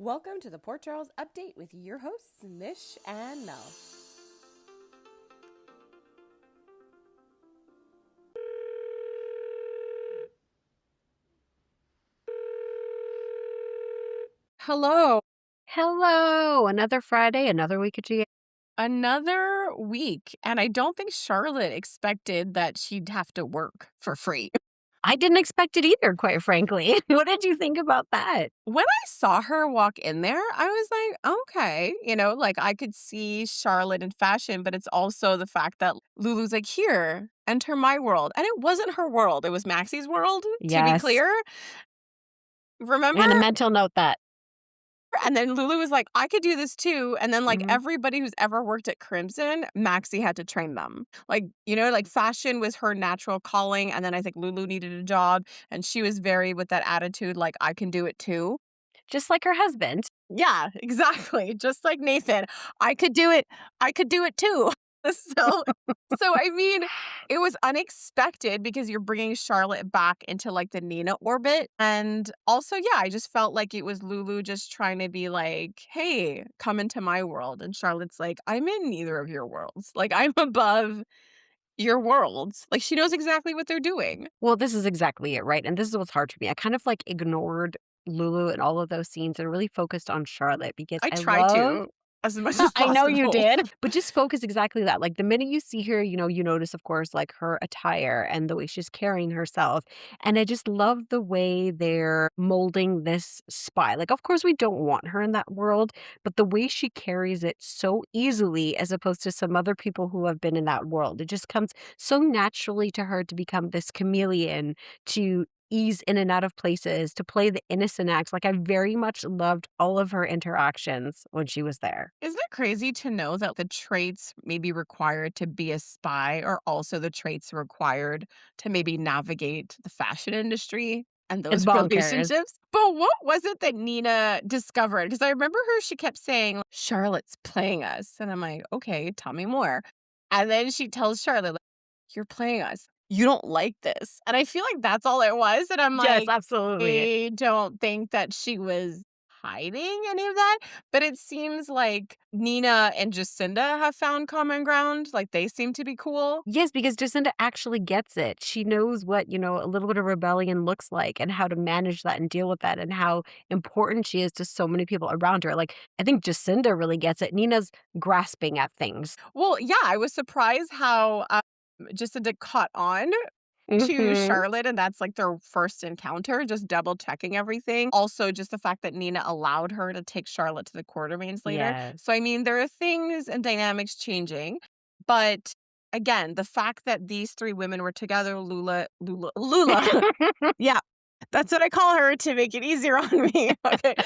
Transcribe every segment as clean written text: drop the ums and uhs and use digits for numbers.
Welcome to the Port Charles Update with your hosts, Mish and Mel. Hello. Hello. Another Friday, another week of GA. Another week. And I don't think Charlotte expected that she'd have to work for free. I didn't expect it either, quite frankly. What did you think about that? When I saw her walk in there, I was like, okay, like I could see Charlotte in fashion, but it's also the fact that Lulu's like, here, enter my world. And it wasn't her world, it was Maxie's world, to be Yes. clear. Remember? And a mental note that. And then Lulu was like, I could do this too. And then, Mhm. everybody who's ever worked at Crimson, Maxie had to train them. Fashion was her natural calling. And then I think Lulu needed a job. And she was very with that attitude, like, I can do it too. Just like her husband. Yeah, exactly. Just like Nathan. I could do it. I could do it too. So I mean, it was unexpected because you're bringing Charlotte back into the Nina orbit. And also, yeah, I just felt like it was Lulu just trying to be like, hey, come into my world. And Charlotte's like, I'm in neither of your worlds. I'm above your worlds. She knows exactly what they're doing. Well, this is exactly it, right? And this is what's hard for me. I kind of ignored Lulu and all of those scenes and really focused on Charlotte because I I try love. to as much as I know you possible. did. But just focus exactly that. The minute you see her, you notice, of course, her attire and the way she's carrying herself. And I just love the way they're molding this spy. Of course, we don't want her in that world, but the way she carries it so easily as opposed to some other people who have been in that world. It just comes so naturally to her to become this chameleon, to ease in and out of places, to play the innocent act. I very much loved all of her interactions when she was there. Isn't it crazy to know that the traits maybe required to be a spy are also the traits required to maybe navigate the fashion industry and It's those bonkers. relationships? But what was it that Nina discovered? Because I remember she kept saying, Charlotte's playing us. And I'm like, okay, tell me more. And then she tells Charlotte, you're playing us. You don't like this. And I feel like that's all it was. And I'm Yes, like, absolutely. I don't think that she was hiding any of that, but it seems like Nina and Jacinda have found common ground. They seem to be cool. Yes, because Jacinda actually gets it. She knows what, a little bit of rebellion looks like and how to manage that and deal with that and how important she is to so many people around her. I think Jacinda really gets it. Nina's grasping at things. Well, yeah, I was surprised how Jacinda caught on to Mhm. Charlotte, and that's their first encounter, just double checking everything. Also, just the fact that Nina allowed her to take Charlotte to the Quartermaines later. Yes. So, I mean, there are things and dynamics changing, but again, the fact that these three women were together, Lula, yeah, that's what I call her to make it easier on me. Okay.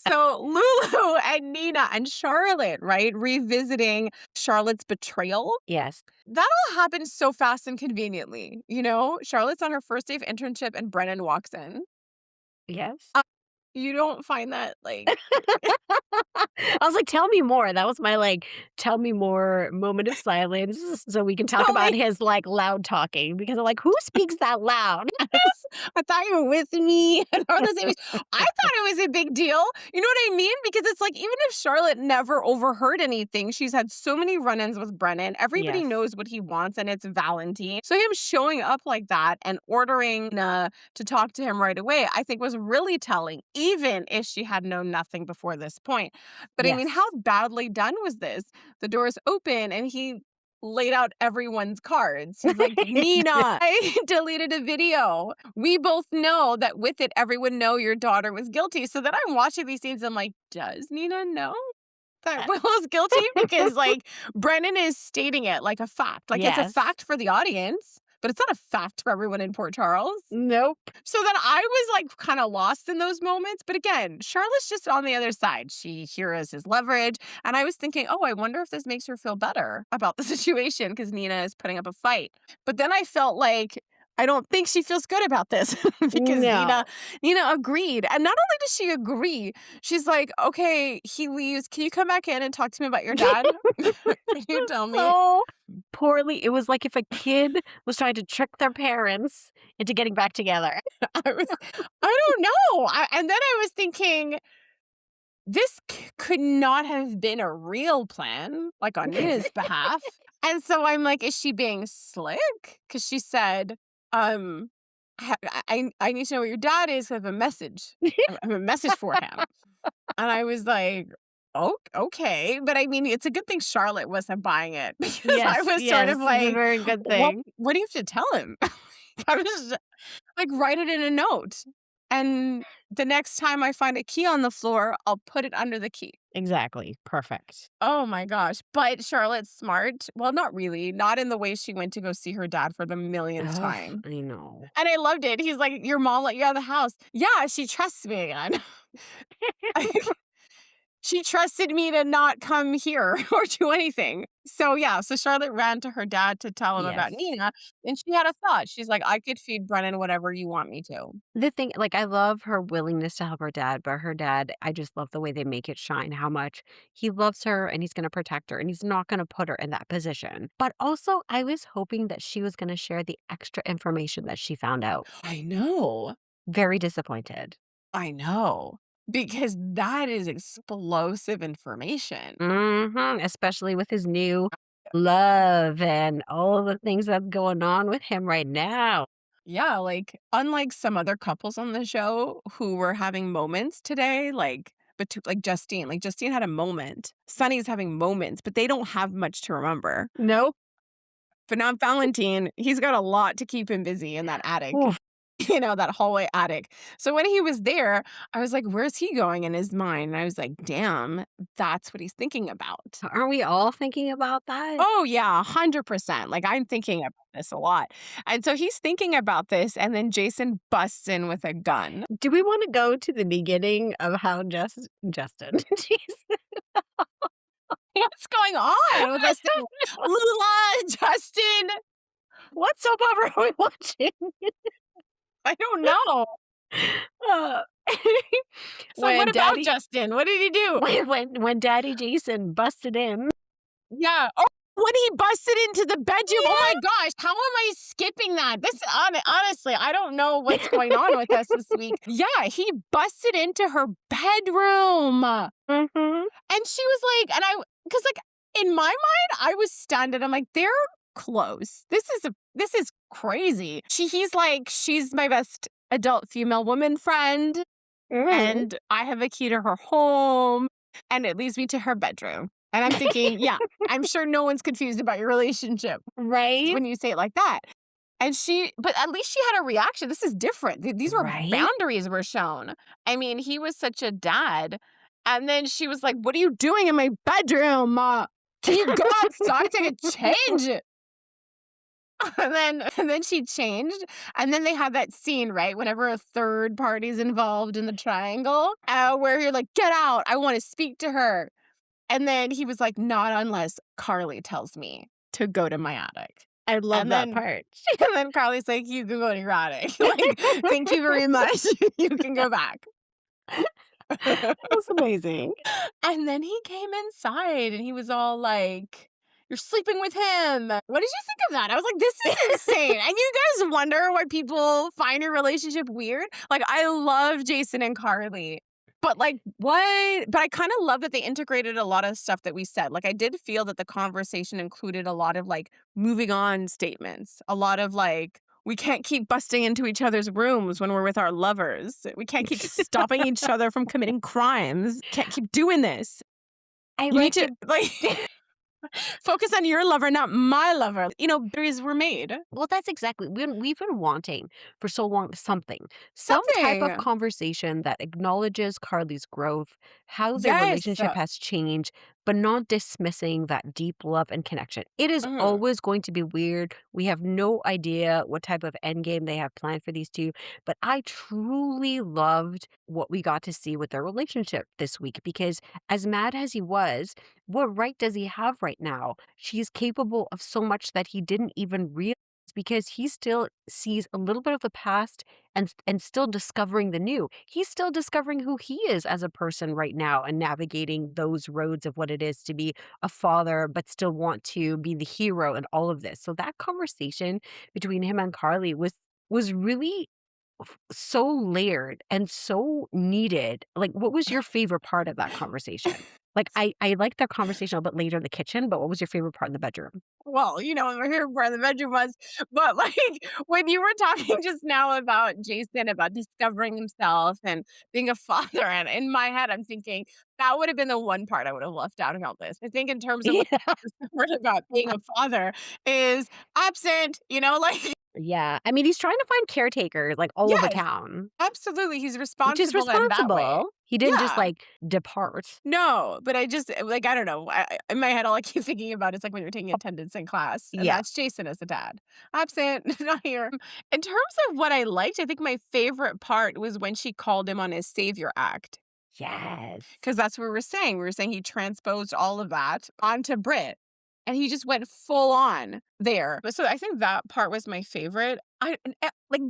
So Lulu and Nina and Charlotte, right? Revisiting Charlotte's betrayal. Yes. That all happened so fast and conveniently. Charlotte's on her first day of internship and Brennan walks in. Yes. You don't find that I was like, tell me more. That was my tell me more moment of silence so we can talk tell about me. his loud talking because I'm like, who speaks that loud? I thought you were with me. And all this image. I thought it was a big deal. You know what I mean? Because it's even if Charlotte never overheard anything, she's had so many run-ins with Brennan. Everybody Yes. knows what he wants, and it's Valentine. So him showing up like that and ordering to talk to him right away, I think was really telling, even if she had known nothing before this point. But I mean, Yes. how badly done was this? The doors open and he laid out everyone's cards. He's like, Nina, I deleted a video. We both know that with it, everyone know your daughter was guilty. So then I'm watching these scenes. I'm like, does Nina know that Willow's guilty? Because Brennan is stating it like a fact. It's a Yes. fact for the audience, but it's not a fact for everyone in Port Charles. Nope. So then I was kind of lost in those moments. But again, Charlotte's just on the other side. She hears his leverage. And I was thinking, oh, I wonder if this makes her feel better about the situation because Nina is putting up a fight. But then I felt like I don't think she feels good about this because No. Nina agreed. And not only does she agree, she's like, okay, he leaves. Can you come back in and talk to me about your dad? Can you tell me? So poorly. It was like if a kid was trying to trick their parents into getting back together. I don't know. And then I was thinking, this could not have been a real plan, like on Nina's behalf. And so I'm like, is she being slick? Because she said, I need to know where your dad is. I have a message. I have a message for him. And I was like, oh, okay. But I mean, it's a good thing Charlotte wasn't buying it because I was sort of it's a like, very good thing. what do you have to tell him? I was like, write it in a note. And the next time I find a key on the floor, I'll put it under the key. Exactly. Perfect. Oh my gosh. But Charlotte's smart. Well, not really. Not in the way she went to go see her dad for the millionth Ugh, time. I know. And I loved it. He's like, your mom let you out of the house. Yeah, she trusts me again. She trusted me to not come here or do anything. So yeah, so Charlotte ran to her dad to tell him about Yes. Nina, and she had a thought. She's like, I could feed Brennan whatever you want me to. The thing, like, I love her willingness to help her dad, but her dad, I just love the way they make it shine how much he loves her and he's going to protect her and he's not going to put her in that position. But also, I was hoping that she was going to share the extra information that she found out. I know. Very disappointed. I know. Because that is explosive information. Especially with his new love and all the things that's going on with him right now. Yeah, like unlike some other couples on the show who were having moments today, like Justine. Like Justine had a moment. Sunny's having moments, but they don't have much to remember. Nope. But now Valentine, he's got a lot to keep him busy in that attic. Oof. That hallway attic. So when he was there, I was like, where's he going in his mind? And I was like, damn, that's what he's thinking about. Aren't we all thinking about that? Oh, yeah, 100%. Like, I'm thinking about this a lot. And so he's thinking about this, and then Jason busts in with a gun. Do we want to go to the beginning of how Justin? Jeez. What's going on with this? Lula, Justin? What soap opera are we watching? I don't know. Uh, So what about Justin? What did he do? when Daddy Jason busted in? Yeah. Oh, when he busted into the bedroom. Oh my gosh. How am I skipping that? This honestly, I don't know what's going on with us this week. Yeah, he busted into her bedroom. Mm-hmm. And she was like, because like in my mind, I was stunned and I'm like, they're close. This is crazy. He's like, she's my best adult female woman friend. And I have a key to her home, and it leads me to her bedroom. And I'm thinking, yeah, I'm sure no one's confused about your relationship Right? when you say it like that. But at least she had a reaction. This is different. These were Right? boundaries were shown. I mean, he was such a dad. And then she was like, what are you doing in my bedroom? Can you go outside, take a change? And then she changed. And then they had that scene, right? Whenever a third party's involved in the triangle, where you're like, get out. I want to speak to her. And then he was like, not unless Carly tells me to go to my attic. I love And that then- part. And then Carly's like, you can go to your attic. Like, thank you very much. You can go back. That's amazing. And then he came inside and he was all like, you're sleeping with him. What did you think of that? I was like, this is insane. And you guys wonder why people find your relationship weird? Like, I love Jason and Carly. But like, what? But I kind of love that they integrated a lot of stuff that we said. Like, I did feel that the conversation included a lot of like moving on statements, a lot of like, we can't keep busting into each other's rooms when we're with our lovers. We can't keep stopping each other from committing crimes. Can't keep doing this. You need to like focus on your lover, not my lover. Boundaries were made. Well, that's exactly. We've been wanting for so long some type of Something. conversation that acknowledges Carly's growth, how their Yes. relationship has changed, but not dismissing that deep love and connection. It is Mhm. always going to be weird. We have no idea what type of end game they have planned for these two, but I truly loved what we got to see with their relationship this week because as mad as he was, what right does he have right now? She's capable of so much that he didn't even realize because he still sees a little bit of the past and still discovering the new. He's still discovering who he is as a person right now and navigating those roads of what it is to be a father but still want to be the hero and all of this. So that conversation between him and Carly was really so layered and so needed. Like, what was your favorite part of that conversation? Like, I liked their conversation a bit later in the kitchen, but what was your favorite part in the bedroom? Well, my favorite part of the bedroom was, but like when you were talking just now about Jason, about discovering himself and being a father, and in my head, I'm thinking that would have been the one part I would have left out of all this. I think in terms of what Yeah. I discovered about being a father is absent, like Yeah. I mean, he's trying to find caretakers, like, all over yes, town, absolutely, he's which is responsible in that way. responsible. He didn't just, Yeah. like, depart. No, but I just like, I don't know, in my head, all I keep thinking about is, like, when you're taking attendance in class, and Yeah. that's Jason as a dad. Absent, not here. In terms of what I liked, I think my favorite part was when she called him on his savior act, Yes. because that's what we were saying. We were saying he transposed all of that onto Brit, and he just went full on there. But so I think that part was my favorite. Like,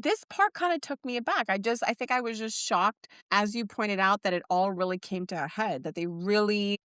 this part kinda took me aback. I think I was just shocked, as you pointed out, that it all really came to a head, that they really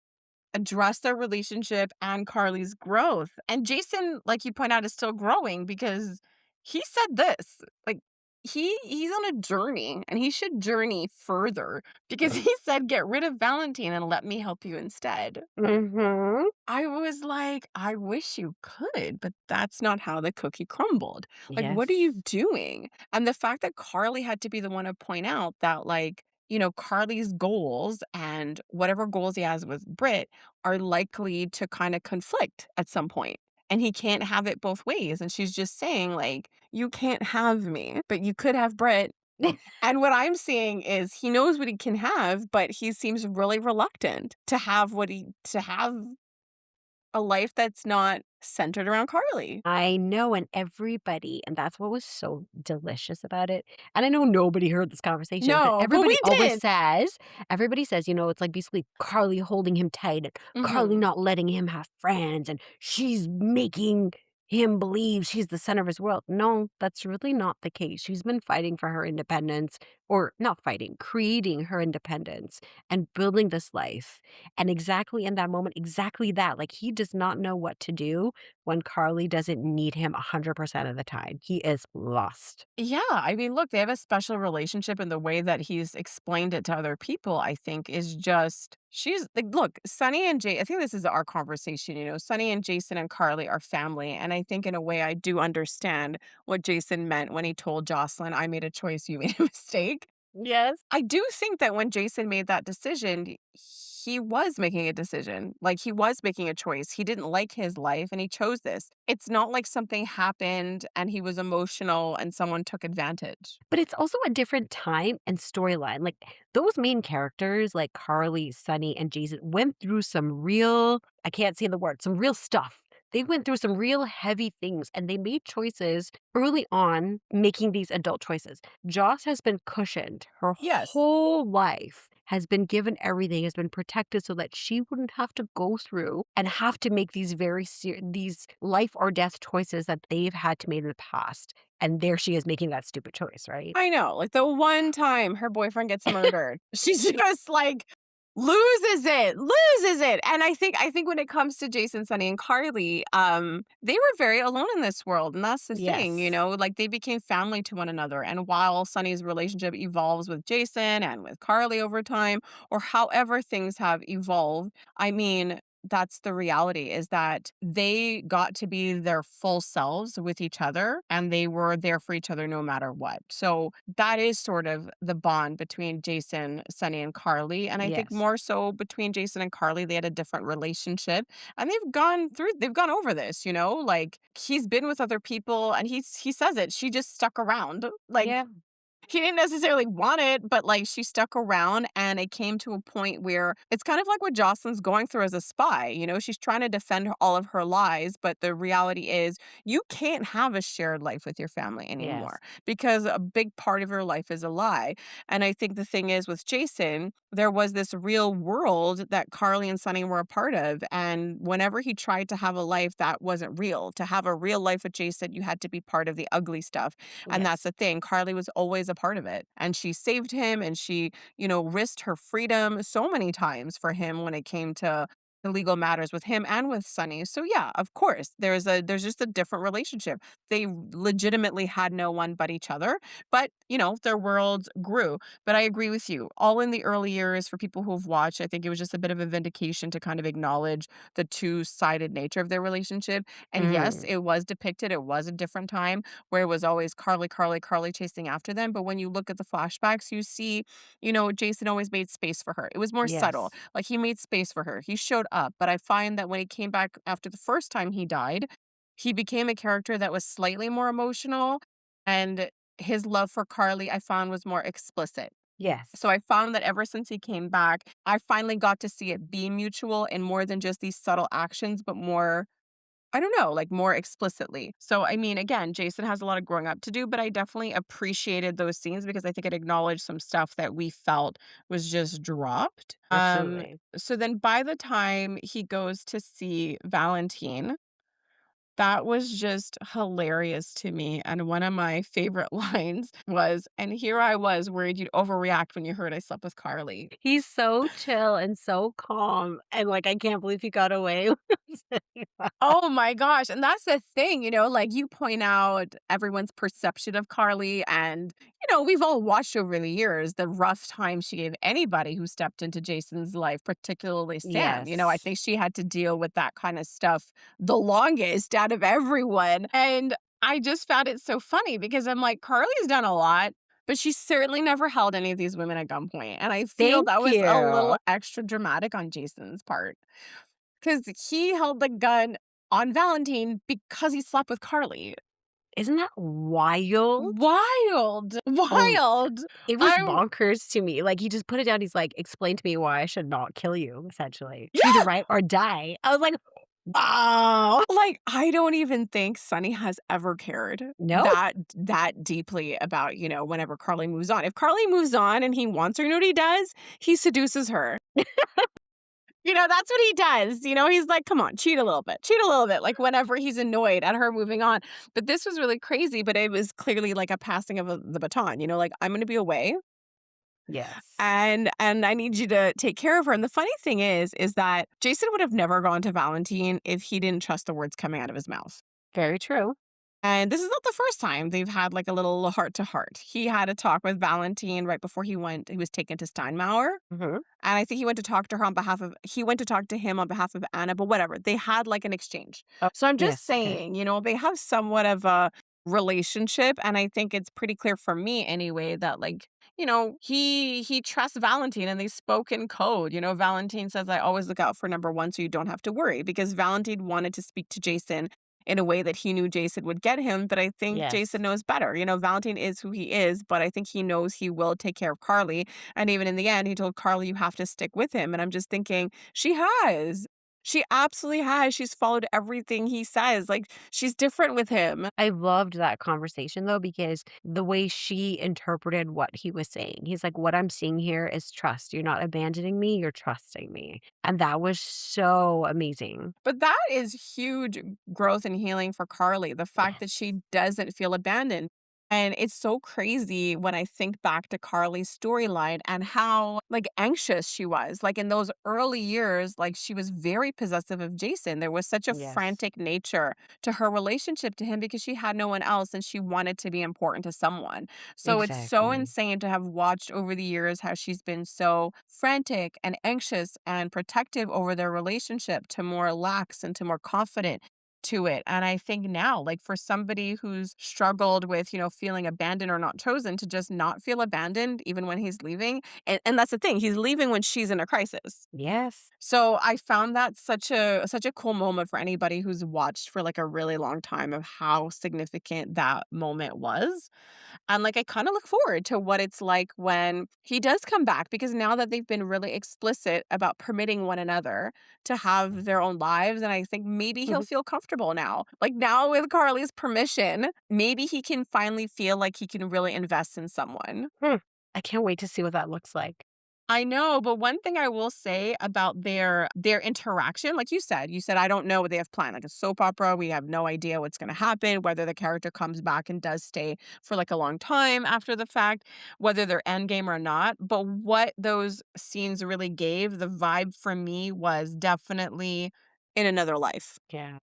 address their relationship and Carly's growth. And Jason, like you point out, is still growing because he said this. Like he's on a journey and he should journey further because he said, get rid of Valentine and let me help you instead. Mhm. I was like, I wish you could, but that's not how the cookie crumbled. Like, what are Yes. you doing? And the fact that Carly had to be the one to point out that, like, Carly's goals and whatever goals he has with Brit are likely to kind of conflict at some point. And he can't have it both ways. And she's just saying, like, you can't have me, but you could have Brit. And what I'm seeing is he knows what he can have, but he seems really reluctant to have a life that's not centered around Carly. I know, and that's what was so delicious about it, and I know nobody heard this conversation, but No, but we did. everybody says, it's like basically Carly holding him tight and Carly Mhm. not letting him have friends, and she's making him believe she's the center of his world. No, that's really not the case. She's been fighting for her independence, or not fighting, creating her independence and building this life, and exactly in that moment, exactly that, like, he does not know what to do when Carly doesn't need him 100% of the time. He is lost. Yeah, I mean, look, they have a special relationship, and the way that he's explained it to other people, I think, is just she's like, look, Sunny and Jay. I think this is our conversation. Sunny and Jason and Carly are family, and I think in a way I do understand what Jason meant when he told Jocelyn, "I made a choice, you made a mistake." Yes. I do think that when Jason made that decision, he was making a decision. Like, he was making a choice. He didn't like his life and he chose this. It's not like something happened and he was emotional and someone took advantage. But it's also a different time and storyline. Like, those main characters, like Carly, Sunny, and Jason, went through some real, I can't say the word, some real stuff. They went through some real heavy things and they made choices early on, making these adult choices. Joss has been cushioned. Her Yes, whole life has been given everything, has been protected so that she wouldn't have to go through and have to make these these life or death choices that they've had to make in the past. And there she is making that stupid choice, right? I know. Like, the one time her boyfriend gets murdered, she's just like loses it. And I think when it comes to Jason, Sunny, and Carly, they were very alone in this world. And that's the thing, Yes. like they became family to one another. And while Sunny's relationship evolves with Jason and with Carly over time, or however things have evolved, I mean, that's the reality, is that they got to be their full selves with each other and they were there for each other no matter what. So that is sort of the bond between Jason, Sunny, and Carly. And I think Yes. more so between Jason and Carly, they had a different relationship and they've gone over this, like he's been with other people and he says it. She just stuck around. Like, Yeah. he didn't necessarily want it, but, like, she stuck around, and it came to a point where it's kind of like what Jocelyn's going through as a spy. She's trying to defend all of her lies, but the reality is you can't have a shared life with your family Yes. anymore because a big part of your life is a lie. And I think the thing is with Jason, there was this real world that Carly and Sunny were a part of, and whenever he tried to have a life that wasn't real, to have a real life with Jason, you had to be part of the ugly stuff. And that's Yes. the thing. Carly was always a part of it. And she saved him and she, risked her freedom so many times for him when it came to the legal matters with him and with Sunny. So yeah, of course, there's just a different relationship. They legitimately had no one but each other. But, their worlds grew. But I agree with you. All in the early years, for people who've watched, I think it was just a bit of a vindication to kind of acknowledge the two-sided nature of their relationship. And yes, Mm, it was depicted. It was a different time where it was always Carly, Carly, Carly chasing after them. But when you look at the flashbacks, you see, Jason always made space for her. It was more subtle. yes. Like he made space for her. He showed up. But I find that when he came back after the first time he died, he became a character that was slightly more emotional. And his love for Carly, I found, was more explicit. So Yes. I found that ever since he came back, I finally got to see it be mutual and more than just these subtle actions, but more, I don't know, like more explicitly. So, I mean, again, Jason has a lot of growing up to do, but I definitely appreciated those scenes because I think it acknowledged some stuff that we felt was just dropped. Absolutely. So then by the time he goes to see Valentine, that was just hilarious to me, and one of my favorite lines was, "And here I was worried you'd overreact when you heard I slept with Carly." He's so chill and so calm, and, like, I can't believe he got away with saying that. Oh my gosh, and that's the thing, like, you point out everyone's perception of Carly, and, we've all watched over the years the rough time she gave anybody who stepped into Jason's life, particularly Sam. I Yes. think she had to deal with that kinda stuff the longest out of everyone, and I just found it so funny because I'm like, Carly's done a lot, but she certainly never held any of these women at gunpoint, and I feel Thank that was a you. little extra dramatic on Jason's part. 'Cause he held the gun on Valentine because he slept with Carly. Isn't that wild? Wild, Oh, wild. it was I'm bonkers to me, like, he just put it down, he's like, "Explain to me why I should not kill you," essentially. "Treat her Yeah, right or die." I was like, "Wow." like, I don't even think Sonny has ever cared No. that deeply about, whenever Carly moves on. If Carly moves on and he wants her, you know what he does? He seduces her. That's what he does. He's like, come on, cheat a little bit. Like whenever he's annoyed at her moving on. But this was really crazy, but it was clearly like a passing of the baton, like I'm going to be away Yes. and I need you to take care of her. And the funny thing is that Jason would have never gone to Valentine if he didn't trust the words coming out of his mouth. Very true. And this is not the first time they've had like a little heart to heart. He had a talk with Valentine right before he was taken to Steinmauer. Mhm. And I think he went to talk to him on behalf of Anna, but whatever. They had like an exchange. Oh, So I'm just yes, okay. saying, they have somewhat of a relationship. And I think it's pretty clear for me anyway that like, he trusts Valentine and they spoke in code. Valentine says, I always look out for number one so you don't have to worry because Valentine wanted to speak to Jason in a way that he knew Jason would get him. But I think Jason Yes. knows better. Valentine is who he is, but I think he knows he will take care of Carly. And even in the end, he told Carly, you have to stick with him. And I'm just thinking, she has. She absolutely has. She's followed everything he says. Like, she's different with him. I loved that conversation though, because the way she interpreted what he was saying, he's like, "What I'm seeing here is trust. You're not abandoning me, you're trusting me." And that was so amazing. But that is huge growth and healing for Carly, the fact that Yes. she doesn't feel abandoned. And it's so crazy when I think back to Carly's storyline and how like anxious she was. Like in those early years, like she was very possessive of Jason. There was such a Yes. frantic nature to her relationship to him because she had no one else and she wanted to be important to someone. So it's so Exactly. insane to have watched over the years how she's been so frantic and anxious and protective over their relationship to more lax and to more confident to it. And I think now, like for somebody who's struggled with, feeling abandoned or not chosen, to just not feel abandoned even when he's leaving. And that's the thing, he's leaving when she's in a crisis. Yes. So I found that such a cool moment for anybody who's watched for like a really long time of how significant that moment was. And, like, I kinda look forward to what it's like when he does come back because now that they've been really explicit about permitting one another to have their own lives, and I think maybe he'll Mhm. feel comfortable now. Like, now with Carly's permission, maybe he can finally feel like he can really invest in someone. Hmm. I can't wait to see what that looks like. I know, but one thing I will say about their interaction, like you said, I don't know what they have planned. Like a soap opera, we have no idea what's going to happen, whether the character comes back and does stay for like a long time after the fact, whether they're endgame or not. But what those scenes really gave, the vibe for me was definitely in another life. Yeah.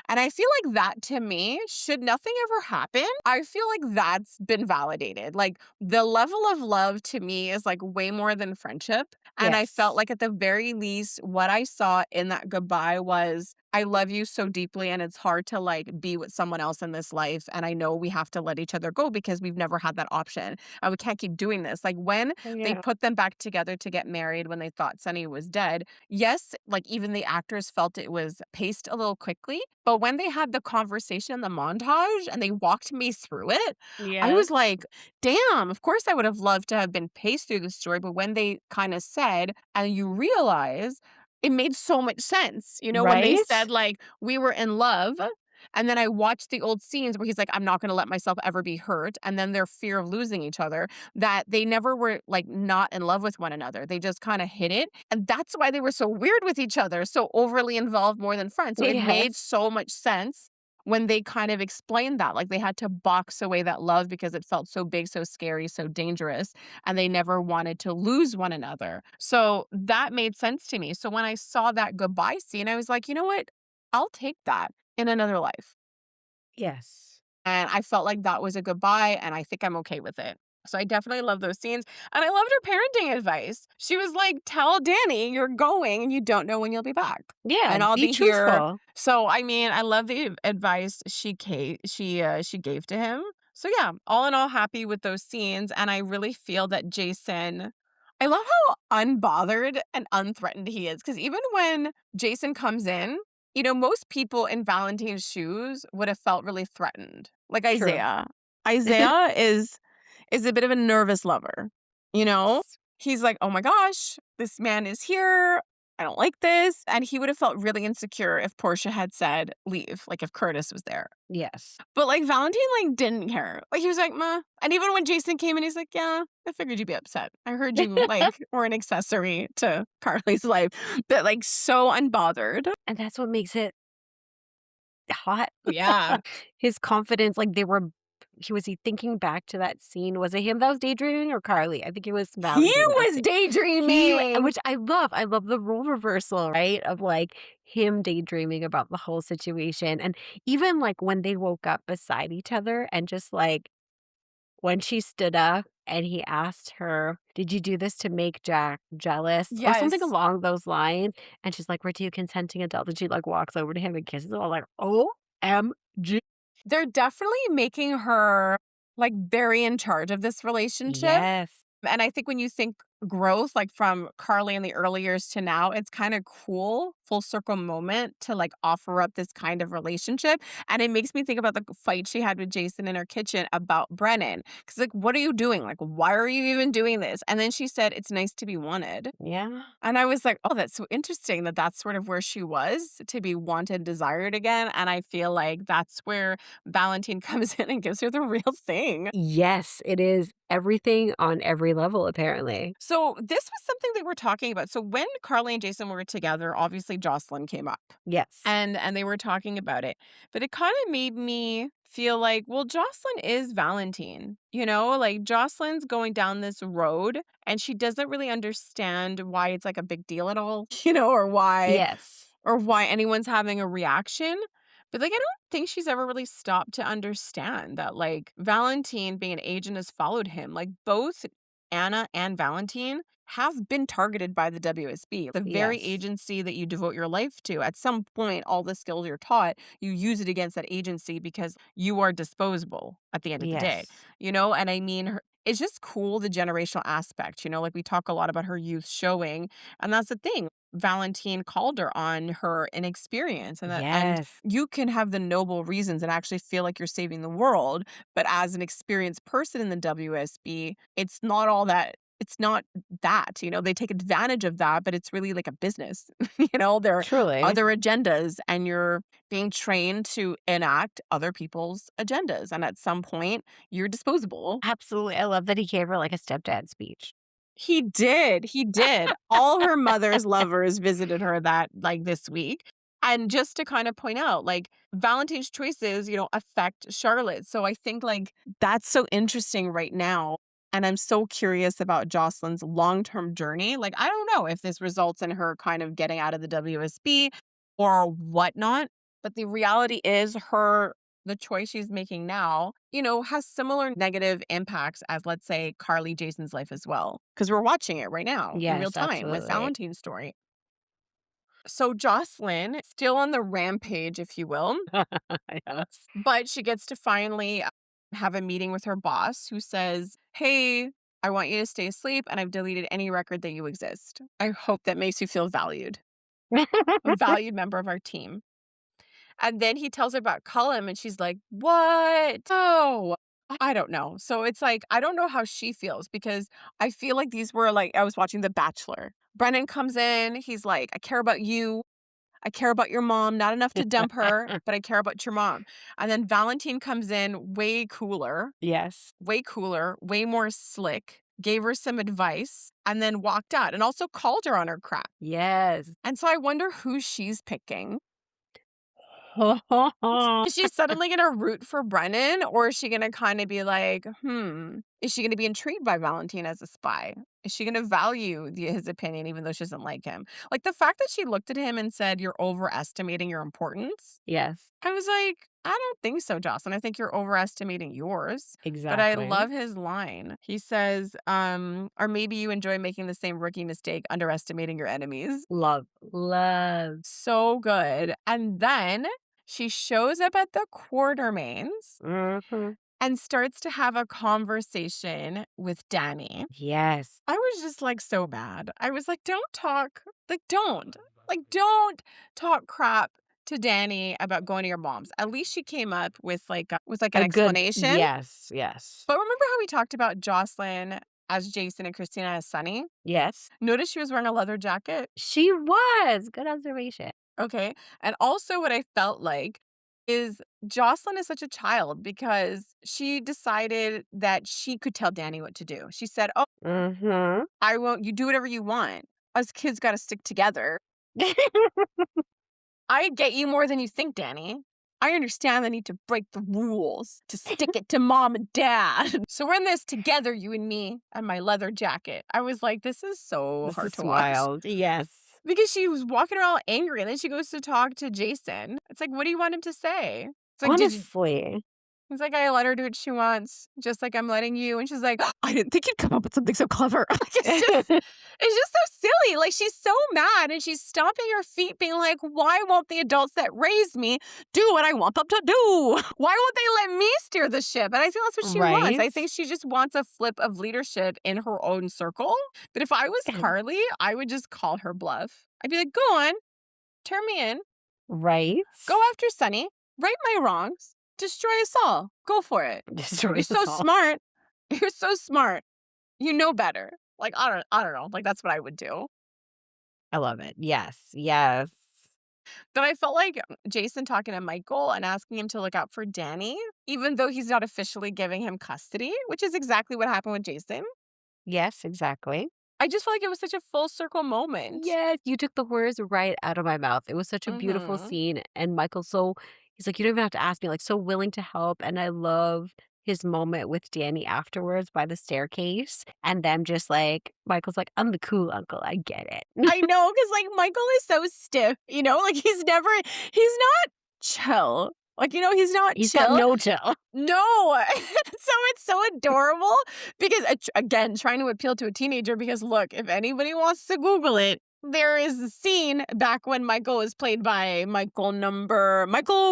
And I feel like that to me, should nothing ever happen, I feel like that's been validated. Like the level of love to me is like way more than friendship. And I felt Yes. like at the very least, what I saw in that goodbye was, I love you so deeply and it's hard to like be with someone else in this life. And I know we have to let each other go because we've never had that option. And we can't keep doing this. Like when they Yeah. put them back together to get married when they thought Sunny was dead, yes, like even the actors felt it was paced a little quickly. But when they had the conversation in the montage and they walked me through it, I was Yes. like, damn, of course I would have loved to have been paced through the story. But when they kind of said, and you realize it made so much sense, when they Right? said, like, we were in love. And then I watched the old scenes where he's like, I'm not going to let myself ever be hurt. And then their fear of losing each other, that they never were like not in love with one another. They just kind of hid it. And that's why they were so weird with each other, so overly involved more than friends. So it made Yes. so much sense when they kind of explained that. Like they had to box away that love because it felt so big, so scary, so dangerous. And they never wanted to lose one another. So that made sense to me. So when I saw that goodbye scene, I was like, you know what? I'll take that in another life. Yes. And I felt like that was a goodbye, and I think I'm okay with it. So I definitely love those scenes. And I loved her parenting advice. She was like, tell Danny you're going and you don't know when you'll be back. Yeah, And I'll be be here. truthful. So I mean, I love the advice she gave to him. So yeah, all in all, happy with those scenes. And I really feel that Jason, I love how unbothered and unthreatened he is. Because even when Jason comes in, most people in Valentine's shoes would have felt really threatened. Like True. Isaiah. Isaiah is a bit of a nervous lover. You know? He's like, "Oh my gosh, this man is here. I don't like this." And he would have felt really insecure if Portia had said, "Leave," like if Curtis was there. Yes. But like Valentine like didn't care. Like he was like, "Meh." And even when Jason came in, he's like, "Yeah, I figured you'd be upset. I heard you like were an accessory to Carly's life." But like so unbothered. And that's what makes it hot. Yeah. His confidence, like, was he thinking back to that scene? Was it him that was daydreaming or Carly? I think it was He Valentine that was was day daydreaming. which I love. I love the role reversal, right? Of, like, him daydreaming about the whole situation, and even, like, when they woke up beside each other and just, like, when she stood up and he asked her, "Did you do this to make Jack jealous?" Or something Yes. along those lines, and she's like, "Were you consenting adult?" And she, like, walks over to him and kisses him. I'm like, OMG. They're definitely making her like very in charge of this relationship. Yes. And I think when you think growth, like from Carly in the early years to now, it's kind of cool, full circle moment to like offer up this kind of relationship. And it makes me think about the fight she had with Jason in her kitchen about Brennan. Cause like, what are you doing? Like, why are you even doing this? And then she said, it's nice to be wanted. Yeah. And I was like, oh, that's so interesting that that's sort of where she was, to be wanted, desired again. And I feel like that's where Valentine comes in and gives her the real thing. Yes, it is everything on every level, apparently. So this was something they were talking about. So when Carly and Jason were together, obviously Jocelyn came up Yes. and they were talking about it. But it kind of made me feel like, well, Jocelyn is Valentine. Like Jocelyn's going down this road and she doesn't really understand why it's like a big deal at all, Yes. or why anyone's having a reaction. But like I don't think she's ever really stopped to understand that like Valentine being an agent has followed him. Like both Anna and Valentine have been targeted by the WSB, the very Yes. agency that you devote your life to. At some point, all the skills you're taught, you use it against that agency because you are disposable at the end of the day. Yes. And I mean, it's just cool, the generational aspect, like we talk a lot about her youth showing. And that's the thing. Valentine called her on her inexperience and Yes. you can have the noble reasons and actually feel like you're saving the world, but as an experienced person in the WSB, it's not all that. It's not that, they take advantage of that, but it's really like a business. There are Truly. other agendas and you're being trained to enact other people's agendas. And at some point, you're disposable. Absolutely. I love that he gave her, like, a stepdad speech. He did. He did. All her mother's lovers visited her this week. And just to kind of point out, like Valentine's choices, affect Charlotte. So I think like that's so interesting right now. And I'm so curious about Jocelyn's long-term journey. Like, I don't know if this results in her kind of getting out of the WSB or whatnot. But the reality is the choice she's making now, has similar negative impacts as, let's say, Carly Jason's life as well. Because we're watching it right now in real Yes, time with absolutely. Valentine's story. So Jocelyn, still on the rampage, if you will, Yes. but she gets to finally have a meeting with her boss who says, "Hey, I want you to stay asleep and I've deleted any record that you exist. I hope that makes you feel valued, a valued member of our team." And then he tells her about Cullum and she's like, "What? Oh, I don't know." So it's like, I don't know how she feels because I feel like these were like, I was watching The Bachelor. Brennan comes in. He's like, "I care about you. I care about your mom, not enough to dump her, but I care about your mom." And then Valentine comes in Yes. way cooler, way more slick, gave her some advice, and then walked out and also called her on her crap. Yes. And so I wonder who she's picking. Is she suddenly going to root for Brennan, or is she going to kind of be like, is she going to be intrigued by Valentine as a spy? Is she going to value his opinion even though she doesn't like him? Like the fact that she looked at him and said, "You're overestimating your importance." Yes, I was like, I don't think so, Jocelyn. I think you're overestimating yours. But I exactly. love his line. He says, or maybe you enjoy making the same rookie mistake, underestimating your enemies. Love, love. So good. And then she shows up at the Quartermains Mhm. and starts to have a conversation with Danny. Yes. I was just like so mad. I was like, don't talk. Don't talk crap to Danny about going to your mom's. At least she came up with an A good explanation. yes, yes. But remember how we talked about Jocelyn as Jason and Christina as Sunny? Yes. Notice she was wearing a leather jacket. She was. Good observation. Okay. And also what I felt like is Jocelyn is such a child because she decided that she could tell Danny what to do. She said, "Oh, Mhm. I won't, you do whatever you want. Us kids got to stick together. I get you more than you think, Danny. I understand the need to break the rules, to stick it to mom and dad. So we're in this together, you and me, and my leather jacket." I was like, this is so This hard is to watch. wild. Yes. Because she was walking around all angry, and then she goes to talk to Jason. It's like, what do you want him to say? It's like, Honestly. he's like, "I let her do what she wants, just like I'm letting you." And she's like, "I didn't think you'd come up with something so clever." Like, it's just so silly. Like, she's so mad and she's stomping her feet, being like, "Why won't the adults that raised me do what I want them to do? Why won't they let me steer the ship?" And I feel that's what she wants. Right? I think she just wants a flip of leadership in her own circle. But if I was Carly, I would just call her bluff. I'd be like, "Go on, turn me in. Right? Go after Sunny. Right my wrongs. Destroy us all. Go for it. Destroy You're so us all. smart. You're so smart. You know better." Like, I don't know. Like, that's what I would do. I love it. Yes. Yes. But I felt like Jason talking to Michael and asking him to look out for Danny, even though he's not officially giving him custody, which is exactly what happened with Jason. Yes, exactly. I just felt like it was such a full circle moment. Yes, you took the words right out of my mouth. It was such a beautiful Mm-hmm. scene. And Michael's he's like, you don't even have to ask me, like, so willing to help. And I love his moment with Danny afterwards by the staircase. And them just like, Michael's like, I'm the cool uncle. I get it. I know, because like Michael is so stiff, like he's not chill. Like, he's not He's chill. got no chill. No. So it's so adorable because, again, trying to appeal to a teenager because, look, if anybody wants to Google it, there is a scene back when Michael was played by Michael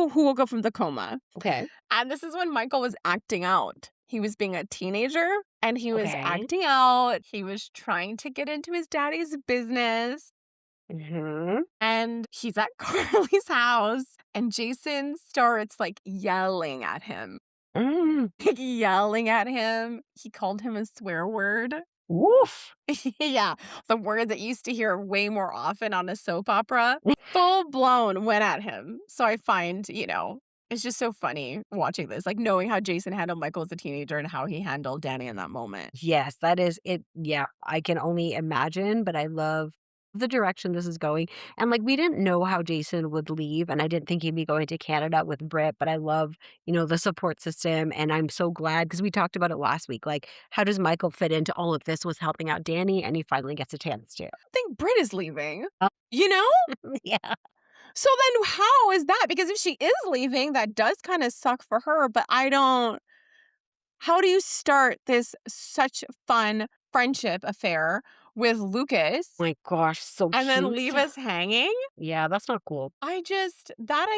who woke up from the coma. Okay. And this is when Michael was acting out. He was being a teenager and he was Okay. acting out. He was trying to get into his daddy's business. Mm-hmm. And he's at Carly's house and Jason starts like yelling at him. Mm. Yelling at him. He called him a swear word. Woof. Yeah, the word that you used to hear way more often on a soap opera. Full blown went at him. So I find, it's just so funny watching this, like knowing how Jason handled Michael as a teenager and how he handled Danny in that moment. Yes, that is it. Yeah, I can only imagine, but I love the direction this is going. And like, we didn't know how Jason would leave, and I didn't think he'd be going to Canada with Britt, but I love, the support system. And I'm so glad because we talked about it last week. Like, how does Michael fit into all of this with helping out Danny? And he finally gets a chance to. I think Britt is leaving. Oh. You know? Yeah. So then how is that? Because if she is leaving, that does kind of suck for her, but I don't. How do you start this such fun friendship affair with Lucas My gosh, so and then cute. leave us hanging? Yeah, that's not cool. I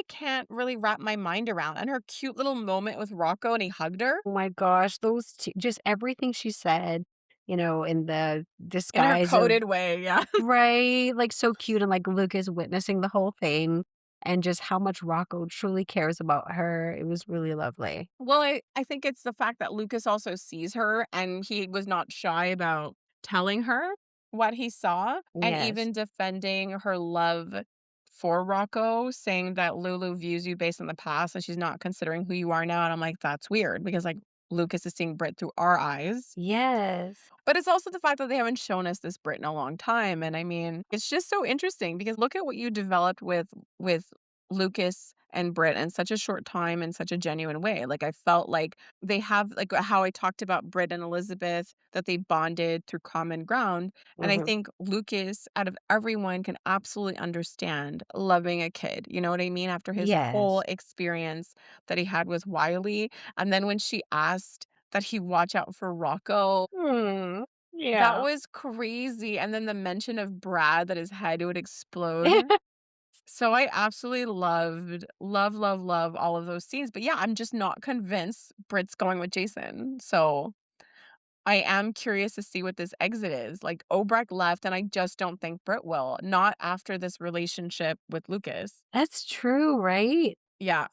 can't really wrap my mind around. And her cute little moment with Rocco and he hugged her Oh my gosh, those two, just everything she said, in the in her disguise of coded way. Yeah. right, like so cute and like Lucas witnessing the whole thing and just how much Rocco truly cares about her. It was really lovely. Well, I think it's the fact that Lucas also sees her and he was not shy about telling her what he saw and Yes. even defending her love for Rocco, saying that Lulu views you based on the past and she's not considering who you are now. And I'm like, that's weird because like Lucas is seeing Brit through our eyes. Yes. But it's also the fact that they haven't shown us this Brit in a long time. And I mean, it's just so interesting because look at what you developed with Lucas and Brit in such a short time in such a genuine way. Like I felt like they have like how I talked about Brit and Elizabeth, that they bonded through common ground. And I Mhm. think Lucas, out of everyone, can absolutely understand loving a kid. You know what I mean? After his whole Yes. experience that he had with Wiley. And then when she asked that he watch out for Rocco, Mm. that Yeah. was crazy, and then the mention of Brad that his head would explode. So I absolutely love all of those scenes, but yeah, I'm just not convinced Brit's going with Jason. So I am curious to see what this exit is. Like, Obrecht left, and I just don't think Brit will, not after this relationship with Lucas. That's true, right? Yeah.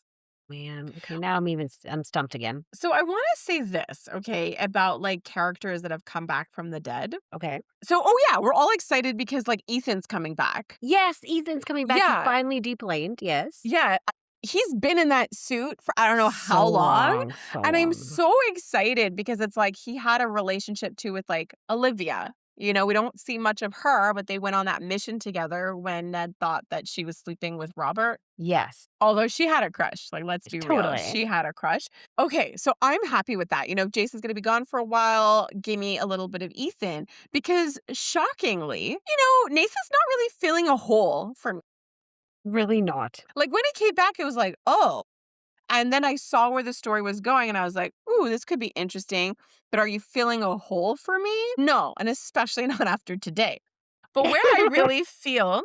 Man, okay, now I'm stumped again. So I wanna say this, okay, about, like, characters that have come back from the dead. Okay. So, oh yeah, we're all excited because, like, Ethan's coming back. Yes, Ethan's coming back. He Yeah. finally deplaned. Yes. Yeah, he's been in that suit for I don't know So how long, long, so and I'm long. so excited because it's like he had a relationship too with, like, Olivia. You know, we don't see much of her, but they went on that mission together when Ned thought that she was sleeping with Robert. Yes, Although she had a crush, like, let's be real, totally. she had a crush. Okay, so I'm happy with that. You know, if Jason's gonna be gone for a while, give me a little bit of Ethan because shockingly, Nathan's not really filling a hole for me. Really not. Like, when he came back, it was like, "Oh." And then I saw where the story was going, and I was like, "Ooh, this could be interesting, but are you filling a hole for me? No, and especially not after today." But where I really feel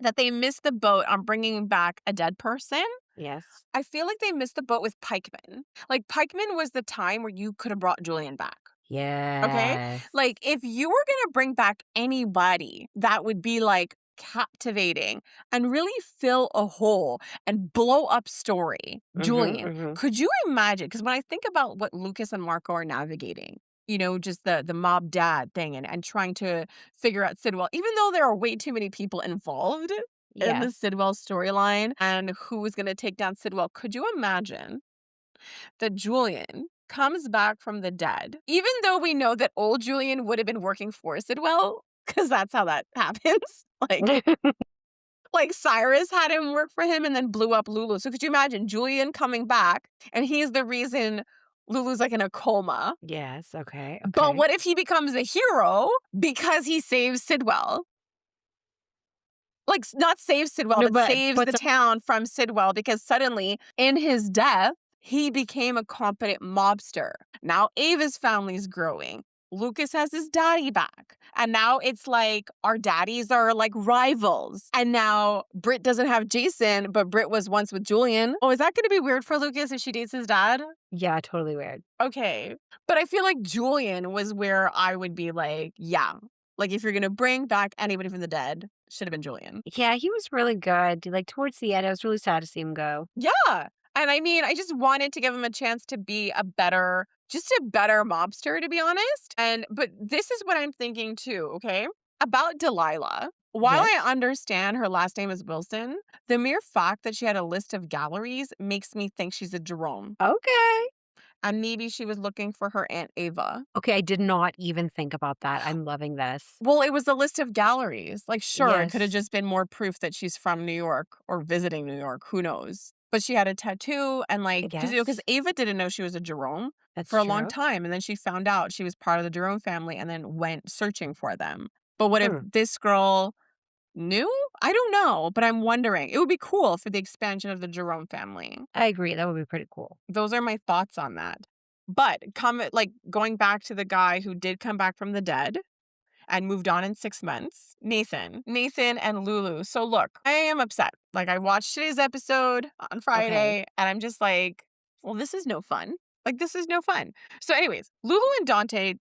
that they missed the boat on bringing back a dead person, Yes. I feel like they missed the boat with Pikeman. Like, Pikeman was the time where you could have brought Julian back. Okay? Yes. Like, if you were gonna bring back anybody that would be, like, captivating and really fill a hole and blow up story, Mhm, Julian, mhm. could you imagine? Because when I think about what Lucas and Marco are navigating, just the mob dad thing and trying to figure out Sidwell, even though there are way too many people involved in the Yes. Sidwell storyline and who is gonna take down Sidwell, could you imagine that Julian comes back from the dead, even though we know that old Julian would have been working for Sidwell, because that's how that happens. Like Cyrus had him work for him and then blew up Lulu. So could you imagine Julian coming back and he's the reason Lulu's like in a coma? Yes, okay, But okay. what if he becomes a hero because he saves Sidwell? Like, not saves Sidwell, No, but but saves but the town from Sidwell because suddenly, in his death, he became a competent mobster. Now Ava's family's growing. Lucas has his daddy back. And now it's like our daddies are like rivals. And now Britt doesn't have Jason, but Britt was once with Julian. Oh, is that going to be weird for Lucas if she dates his dad? yeah, totally weird. Okay. But I feel like Julian was where I would be like, yeah. Like, if you're going to bring back anybody from the dead, should have been Julian. Yeah, he was really good. Like towards the end, I was really sad to see him go. Yeah. And I mean, I just wanted to give him a chance to be just a better mobster, to be honest. But this is what I'm thinking too, okay? About Delilah. While I Yes. understand her last name is Wilson, the mere fact that she had a list of galleries makes me think she's a Jerome. Okay. And maybe she was looking for her Aunt Ava. Okay, I did not even think about that. I'm loving this. Well, it was a list of galleries. Like, sure, it could have Yes. just been more proof that she's from New York or visiting New York. Who knows? But she had a tattoo and I like, because guess. Ava didn't know she was a Jerome That's for a long true. time. And then she found out she was part of the Jerome family and then went searching for them. But what if Hmm. this girl new? I don't know, but I'm wondering. It would be cool for the expansion of the Jerome family. I agree. That would be pretty cool. Those are my thoughts on that. But going back to the guy who did come back from the dead and moved on in 6 months, Nathan and Lulu. So look, I am upset. Like, I watched today's episode on Okay. Friday and I'm just like, well, this is no fun. Like, this is no fun. So anyways, Lulu and Dante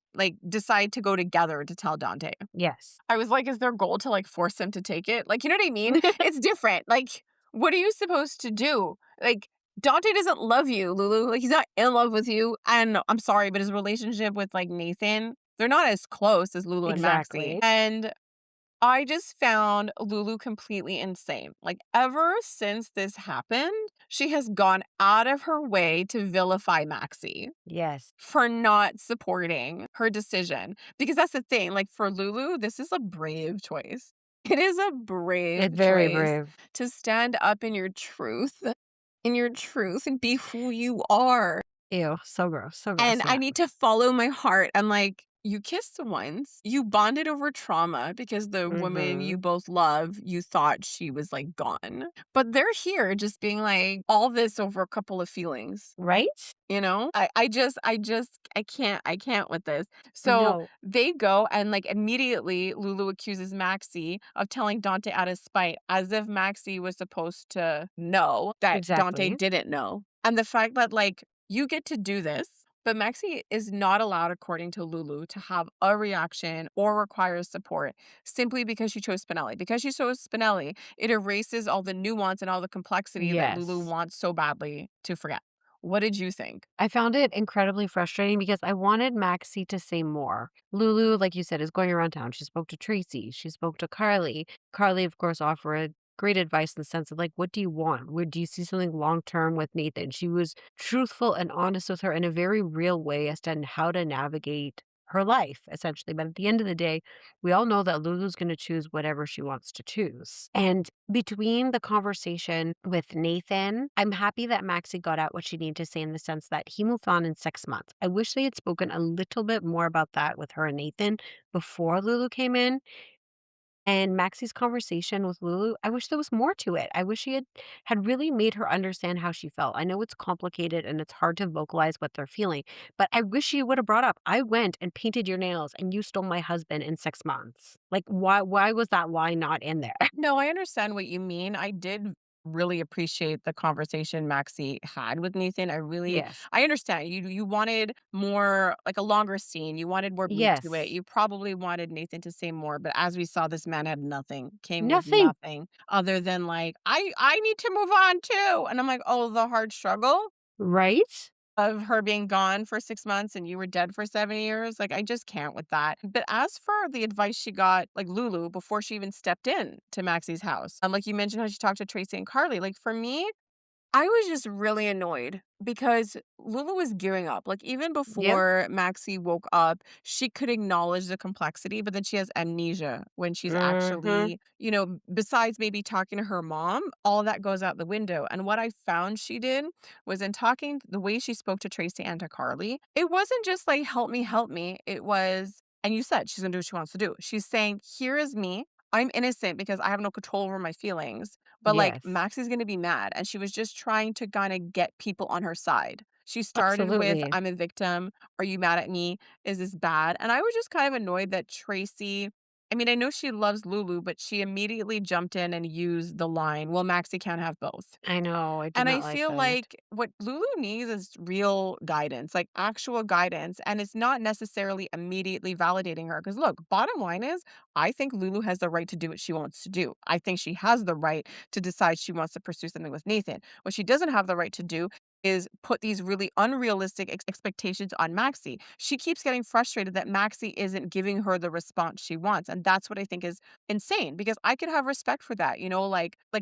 decide to go together to tell Dante. Yes. I was like, is their goal to force him to take it? Like, you know what I mean? It's different. Like, what are you supposed to do? Like, Dante doesn't love you, Lulu. Like, he's not in love with you. And I'm sorry, but his relationship with Nathan, they're not as close as Lulu and Maxie. Exactly. And I just found Lulu completely insane. Like, ever since this happened, she has gone out of her way to vilify Maxie Yes. for not supporting her decision. Because that's the thing. Like, for Lulu, this is a brave choice. It is a brave It's very choice brave. to stand up and be who you are. Ew. So gross. So gross. And I Yeah. need to follow my heart. I'm like, you kissed once. You bonded over trauma because the woman you Mm-hmm. both love, you thought she was gone. But they're here just being like, all this over a couple of feelings. Right? You know, I can't with this. So No. they go and immediately Lulu accuses Maxie of telling Dante out of spite, as if Maxie was supposed to know that Dante Exactly. didn't know. And the fact that you get to do this, but Maxie is not allowed, according to Lulu, to have a reaction or require support simply because she chose Spinelli. Because she chose Spinelli, it erases all the nuance and all the complexity that Lulu Yes. wants so badly to forget. What did you think? I found it incredibly frustrating because I wanted Maxie to say more. Lulu, like you said, is going around town. She spoke to Tracy. She spoke to Carly. Carly, of course, offered great advice in the sense of what do you want? Where do you see something long term with Nathan? She was truthful and honest with her in a very real way as to how to navigate her life, essentially. But at the end of the day, we all know that Lulu's going to choose whatever she wants to choose. And between the conversation with Nathan, I'm happy that Maxie got out what she needed to say in the sense that he moved on in 6 months. I wish they had spoken a little bit more about that with her and Nathan before Lulu came in. And Maxie's conversation with Lulu, I wish there was more to it. I wish she had really made her understand how she felt. I know it's complicated and it's hard to vocalize what they're feeling, but I wish she would have brought up, I went and painted your nails and you stole my husband in 6 months. Why was that line not in there? No, I understand what you mean. I did really appreciate the conversation Maxie had with Nathan. Yes. I understand. You wanted more, like a longer scene. You wanted more meat to it. Yes. You probably wanted Nathan to say more, but as we saw, this man had nothing, came with Nothing. nothing other than I need to move on too. And I'm like, oh, the hard struggle Right? of her being gone for 6 months and you were dead for 7 years. I just can't with that. But as for the advice she got, Lulu, before she even stepped in to Maxie's house, like you mentioned how she talked to Tracy and Carly, for me, I was just really annoyed because Lulu was gearing up. Even Yep. before Maxie woke up, she could acknowledge the complexity, but then she has amnesia when she's Mm-hmm. actually, besides maybe talking to her mom, all that goes out the window. And what I found she did was in talking, the way she spoke to Tracy and to Carly, it wasn't just help me, help me. It was, and you said she's going to do what she wants to do. She's saying, here is me. I'm innocent because I have no control over my feelings. But Yes. Maxie's gonna be mad. And she was just trying to kind of get people on her side. She started with, Absolutely. I'm a victim. Are you mad at me? Is this bad? And I was just kind of annoyed that Tracy, I mean, I know she loves Lulu, but she immediately jumped in and used the line, well, Maxie can't have both. I know. I did And I not like feel that. like what Lulu needs is real guidance, actual guidance. And it's not necessarily immediately validating her. Because look, bottom line is, I think Lulu has the right to do what she wants to do. I think she has the right to decide she wants to pursue something with Nathan. What she doesn't have the right to do is put these really unrealistic expectations on Maxie. She keeps getting frustrated that Maxie isn't giving her the response she wants. And that's what I think is insane, because I could have respect for that.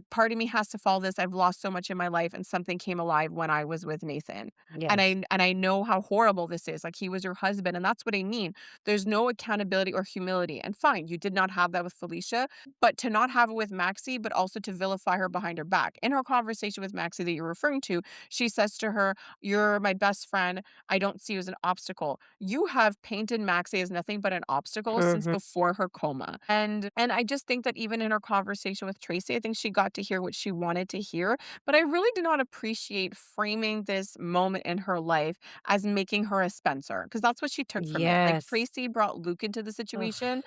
Part of me has to follow this. I've lost so much in my life and something came alive when I was with Nathan. And Yes. I know how horrible this is. He was your husband, and that's what I mean. There's no accountability or humility. And fine, you did not have that with Felicia, but to not have it with Maxie, but also to vilify her behind her back. In her conversation with Maxie that you're referring to, she says says to her, "You're my best friend. I don't see you as an obstacle." You have painted Maxie as nothing but an obstacle since Mhm. before her coma. And I just think that even in her conversation with Tracy, I think she got to hear what she wanted to hear. But I really do not appreciate framing this moment in her life as making her a Spencer, because that's what she took from it. Like Yes. Tracy brought Luke into the Ugh. situation,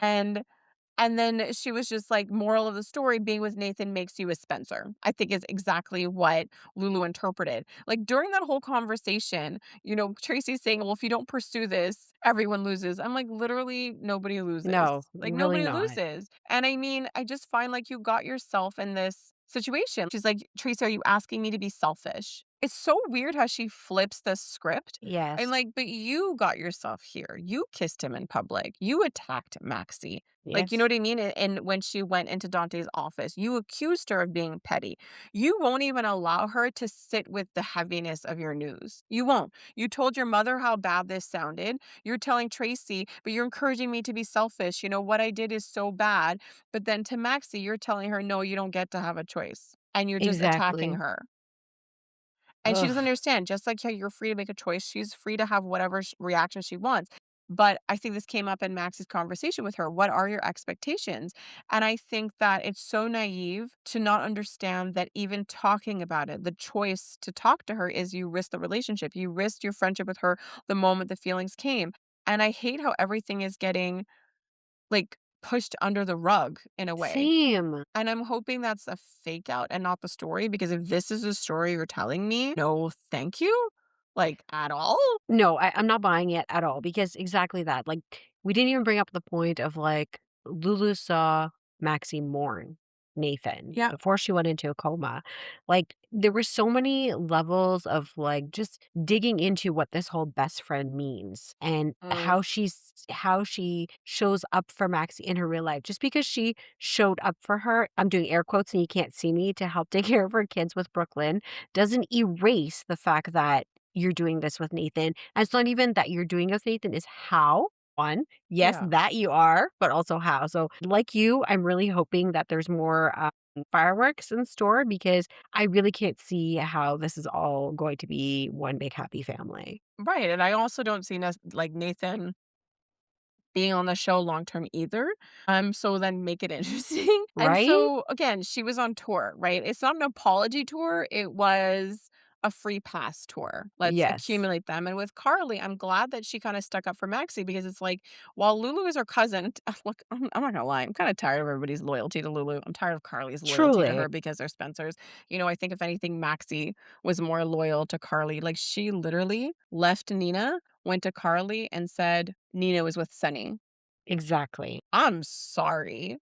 and then she was just like, moral of the story, being with Nathan makes you a Spencer, I think is exactly what Lulu interpreted. Like during that whole conversation, Tracy's saying, well, if you don't pursue this, everyone loses. I'm like, literally, nobody loses. No, Like, really nobody not. loses. And I mean, I just find like you got yourself in this situation. She's like, Tracy, are you asking me to be selfish? It's so weird how she flips the script. I'm Yes. like, but you got yourself here. You kissed him in public. You attacked Maxie. Like, you know Yes. what I mean? And when she went into Dante's office, you accused her of being petty. You won't even allow her to sit with the heaviness of your news. You won't. You told your mother how bad this sounded. You're telling Tracy, but you're encouraging me to be selfish. What I did is so bad. But then to Maxie, you're telling her, no, you don't get to have a choice. And you're just attacking Exactly. her. And she Ugh. doesn't understand, just like how you're free to make a choice, she's free to have whatever reaction she wants. But I think this came up in Max's conversation with her. What are your expectations? And I think that it's so naive to not understand that even talking about it, the choice to talk to her is you risk the relationship. You risked your friendship with her the moment the feelings came. And I hate how everything is getting like pushed under the rug in a way. Same. And I'm hoping that's a fake out and not the story, because if this is the story you're telling me, no, thank you. Like, at all? No, I'm not buying it at all because exactly that. Like, we didn't even bring up the point of like Lulu saw Maxie mourn Nathan Yeah. before she went into a coma. Like, there were so many levels of like just digging into what this whole best friend means and Mm, how she shows up for Maxie in her real life. Just because she showed up for her, I'm doing air quotes and you can't see me, to help take care of her kids with Brooklyn, doesn't erase the fact that you're doing this with Nathan. And it's not even that you're doing it with Nathan, is how. One, yes, yeah. that you are, but also how. So, like you, I'm really hoping that there's more fireworks in store because I really can't see how this is all going to be one big happy family. Right. And I also don't see like Nathan being on the show long term either. So then make it interesting. And Right? so again, she was on tour, right? It's not an apology tour, it was a free pass tour. Let's Yes. accumulate them. And with Carly, I'm glad that she kind of stuck up for Maxie, because it's like, while Lulu is her cousin, look, I'm not gonna lie, I'm kind of tired of everybody's loyalty to Lulu. I'm tired of Carly's loyalty to Truly. her because they're Spencers. I think if anything, Maxie was more loyal to Carly. Like she literally left Nina, went to Carly and said Nina was with Sunny. Exactly. I'm sorry.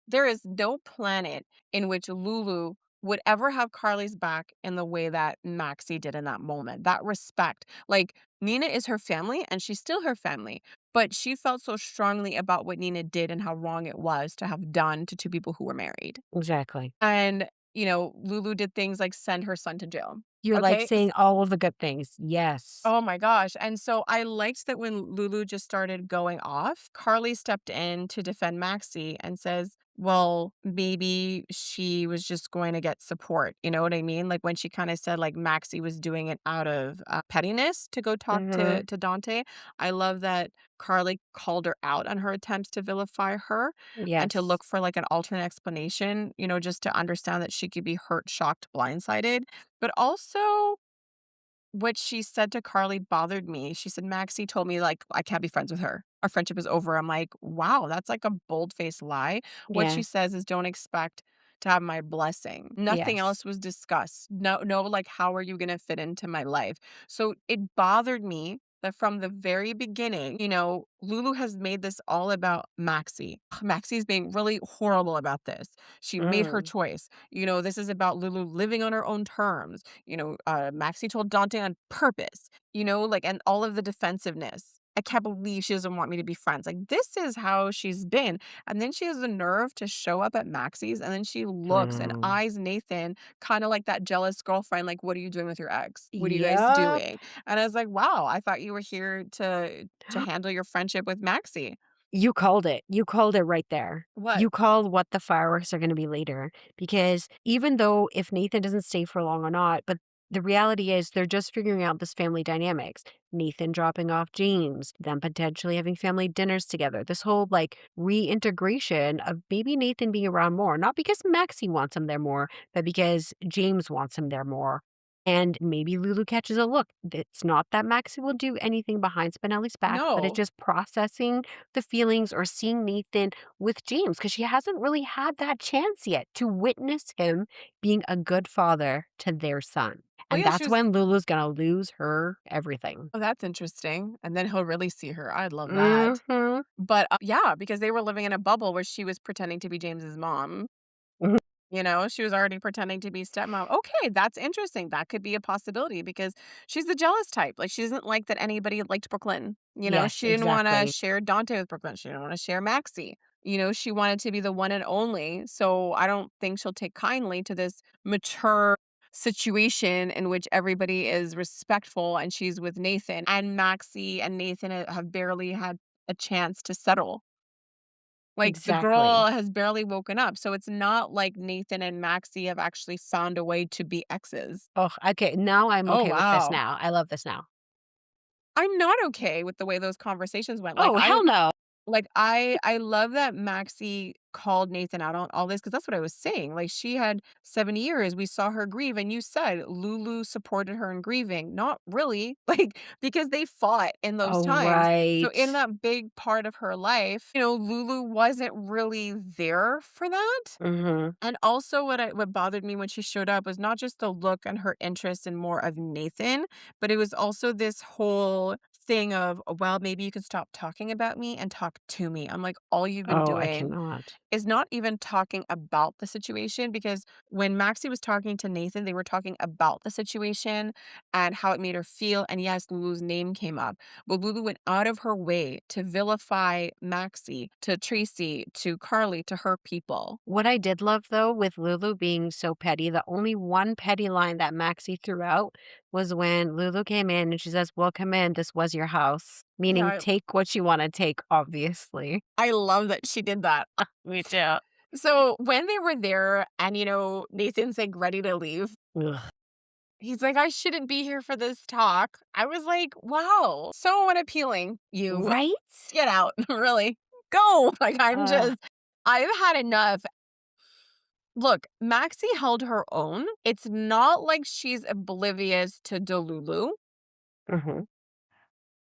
There is no planet in which Lulu would ever have Carly's back in the way that Maxie did in that moment. That respect. Like, Nina is her family and she's still her family. But she felt so strongly about what Nina did and how wrong it was to have done to two people who were married. Exactly. And, Lulu did things like send her son to jail. You're like Okay. saying all of the good things. Yes. Oh my gosh. And so I liked that when Lulu just started going off, Carly stepped in to defend Maxie and says, well, maybe she was just going to get support. You know what I mean? Like when she kind of said like Maxie was doing it out of pettiness to go talk to Mhm. Dante. I love that Carly called her out on her attempts to vilify her and to Yes. look for like an alternate explanation, just to understand that she could be hurt, shocked, blindsided. But also what she said to Carly bothered me. She said, "Maxie told me, like, I can't be friends with her. Our friendship is over." I'm like, "Wow, that's like a bold-faced lie." What she Yes. says is, "Don't expect to have my blessing." Nothing Yes. else was discussed. No, like, how are you gonna fit into my life? So it bothered me that from the very beginning, Lulu has made this all about Maxie. Maxie's being really horrible about this. She made her Mm. choice. This is about Lulu living on her own terms. Maxie told Dante on purpose, like, and all of the defensiveness. I can't believe she doesn't want me to be friends. Like, this is how she's been. And then she has the nerve to show up at Maxie's and then she looks and Mm. eyes Nathan kind of like that jealous girlfriend, like, what are you doing with your ex? What are you guys Yep. doing? And I was like, wow, I thought you were here to handle your friendship with Maxie. You called it. You called it right there. What? You called what the fireworks are gonna be later, because even though if Nathan doesn't stay for long or not, but the reality is they're just figuring out this family dynamics. Nathan dropping off James, them potentially having family dinners together. This whole like reintegration of maybe Nathan being around more, not because Maxie wants him there more, but because James wants him there more. And maybe Lulu catches a look. It's not that Maxie will do anything behind Spinelli's back, but it's No. just processing the feelings or seeing Nathan with James because she hasn't really had that chance yet to witness him being a good father to their son. Oh, And yeah, she that's was when Lulu's gonna lose her everything. oh, that's interesting, and then he'll really see her. I love that. Mhm. But, yeah, because they were living in a bubble where she was pretending to be James's mom. Mhm. You know, she was already pretending to be stepmom. Okay, that's interesting. That could be a possibility because she's the jealous type. Like, she doesn't like that anybody liked Brooklyn. You know, Yes, she didn't want to exactly. share Dante with Brooklyn. She didn't want to share Maxie. You know, she wanted to be the one and only. So I don't think she'll take kindly to this mature situation in which everybody is respectful and she's with Nathan. And Maxie and Nathan have barely had a chance to settle. Like, the Exactly. girl has barely woken up, so it's not like Nathan and Maxie have actually found a way to be exes. Oh, okay, now I'm Oh, okay with this wow. now. I love this now. I'm not okay with the way those conversations went. Oh, hell no. I love that Maxie called Nathan out on all this because that's what I was saying. Like, she had 7 years, we saw her grieve, and you said Lulu supported her in grieving. Not really, like, because they fought in those Oh, times. So right. in that big part of her life, you know, Lulu wasn't really there for that. Mhm. And also what bothered me when she showed up was not just the look and her interest in more of Nathan, but it was also this whole thing of, "Well, maybe you can stop talking about me and talk to me." I'm like, "All you've been Oh, I doing cannot. is not even talking about the situation," because when Maxie was talking to Nathan, they were talking about the situation and how it made her feel, and yes, Lulu's name came up, but Lulu went out of her way to vilify Maxie, to Tracy, to Carly, to her people. What I did love, though, with Lulu being so petty, the only one petty line that Maxie threw out was when Lulu came in and she says, "Welcome in, this was your house." Meaning, Yeah, take what you wanna take, obviously. I love that she did that. Me too. So, when they were there and, Nathan's, like, ready to leave, Ugh. he's like, "I shouldn't be here for this talk." I was like, "Wow, so unappealing, you. Right? Get out, really. Go." Like, Ugh. I've had enough. Look, Maxie held her own. It's not like she's oblivious to Delulu. Mhm.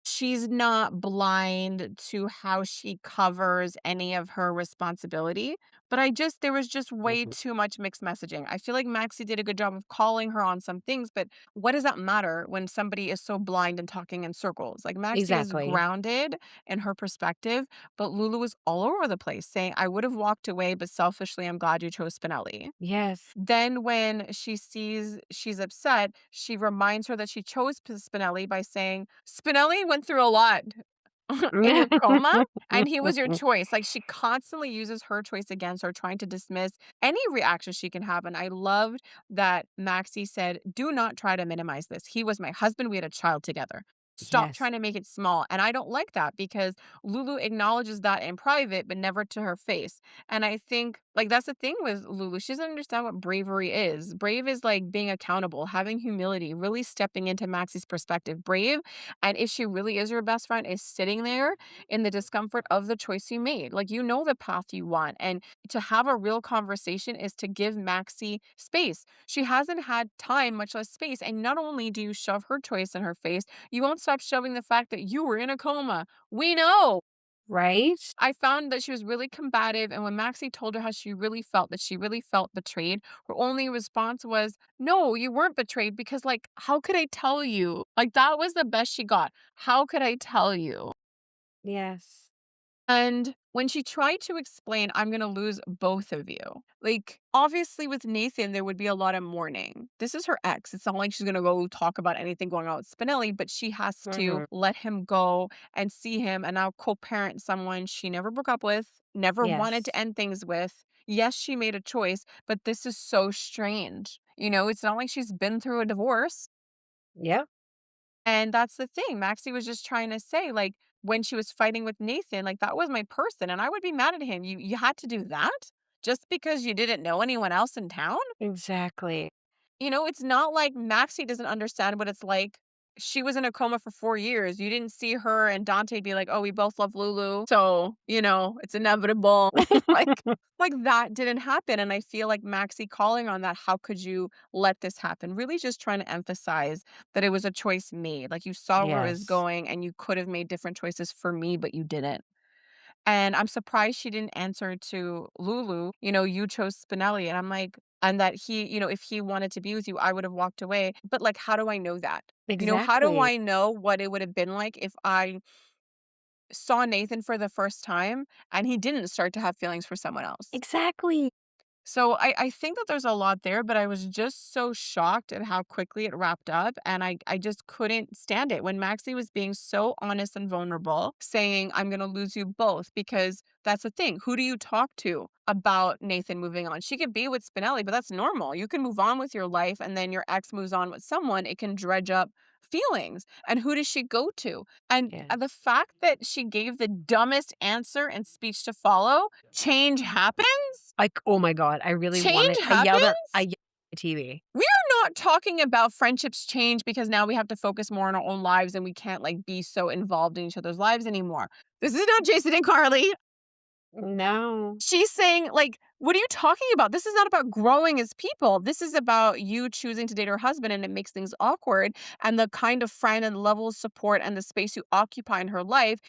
She's not blind to how she covers any of her responsibility, but there was just way Mhm. too much mixed messaging. I feel like Maxie did a good job of calling her on some things, but what does that matter when somebody is so blind and talking in circles? Like, Maxie is Exactly. grounded in her perspective, but Lulu was all over the place saying, "I would have walked away, but selfishly, I'm glad you chose Spinelli." Yes. Then when she sees she's upset, she reminds her that she chose Spinelli by saying, "Spinelli went through a lot in your coma, and he was your choice." Like, she constantly uses her choice against her, trying to dismiss any reaction she can have, and I loved that Maxie said, "Do not try to minimize this. He was my husband, we had a child together. Stop Yes. trying to make it small." And I don't like that because Lulu acknowledges that in private, but never to her face. And I think, like, that's the thing with Lulu. She doesn't understand what bravery is. Brave is like being accountable, having humility, really stepping into Maxie's perspective. Brave, and if she really is your best friend, is sitting there in the discomfort of the choice you made. Like, you know the path you want. And to have a real conversation is to give Maxie space. She hasn't had time, much less space. And not only do you shove her choice in her face, you won't stop shoving the fact that you were in a coma. We know. Right? I found that she was really combative, and when Maxie told her how she really felt, that she really felt betrayed, her only response was, "No, you weren't betrayed because, like, how could I tell you?" Like, that was the best she got. "How could I tell you?" Yes. And when she tried to explain, "I'm gonna lose both of you," like, obviously with Nathan, there would be a lot of mourning. This is her ex. It's not like she's gonna go talk about anything going on with Spinelli, but she has to Mhm. let him go and see him and now co-parent someone she never broke up with, never wanted to Yes. end things with. Yes, she made a choice, but this is so strange. You know, it's not like she's been through a divorce. Yep. And that's the thing. Maxie was just trying to say, like, when she was fighting with Nathan, like, that was my person, and I would be mad at him. You had to do that just because you didn't know anyone else in town? Exactly. It's not like Maxie doesn't understand what it's like. She was in a coma for 4 years. You didn't see her and Dante be like, "Oh, we both love Lulu, so, it's inevitable." Like like that didn't happen, and I feel like Maxie calling on that, "How could you let this happen?" Really just trying to emphasize that it was a choice made. Like, you saw where it was Yes. going, and you could have made different choices for me, but you didn't. And I'm surprised she didn't answer to Lulu, "You chose Spinelli." And I'm like, and that he, if he wanted to be with you, I would have walked away. But like, how do I know that? How do Exactly. I know what it would have been like if I saw Nathan for the first time and he didn't start to have feelings for someone else? Exactly. So I think that there's a lot there, but I was just so shocked at how quickly it wrapped up. And I just couldn't stand it when Maxie was being so honest and vulnerable, saying, "I'm going to lose you both." Because that's the thing. Who do you talk to about Nathan moving on? She could be with Spinelli, but that's normal. You can move on with your life and then your ex moves on with someone. It can dredge up feelings. And who does she go to? And Yeah. the fact that she gave the dumbest answer and speech to follow, change happens? Like, oh my god, I really Change wanted I happens? yelled at the TV. We are not talking about friendships change because now we have to focus more on our own lives and we can't like be so involved in each other's lives anymore. This is not Jason and Carly. No. She's saying, like, what are you talking about? This is not about growing as people. This is about you choosing to date her husband and it makes things awkward. And the kind of friend and level of support and the space you occupy in her life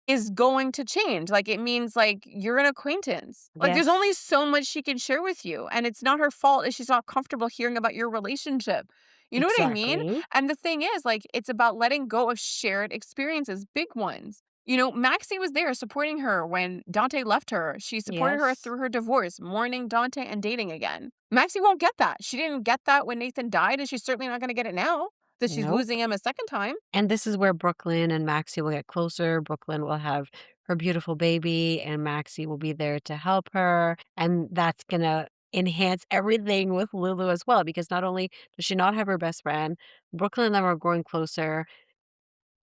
is going to change. Like, it means, like, you're an acquaintance. Like, there's Yes. only so much she can share with you, and it's not her fault if she's not comfortable hearing about your relationship. You know what I mean? Exactly. And the thing is, like, it's about letting go of shared experiences, big ones. Maxie was there supporting her when Dante left her. She supported her Yes. through her divorce, mourning Dante and dating again. Maxie won't get that. She didn't get that when Nathan died, and she's certainly not gonna get it now that she's Nope. losing him a second time. And this is where Brooklyn and Maxie will get closer. Brooklyn will have her beautiful baby, and Maxie will be there to help her. And that's going to enhance everything with Lulu as well, because not only does she not have her best friend, Brooklyn and them are growing closer.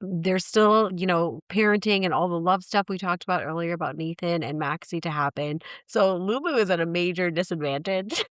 There's still, parenting and all the love stuff we talked about earlier about Nathan and Maxie to happen. So Lulu is at a major disadvantage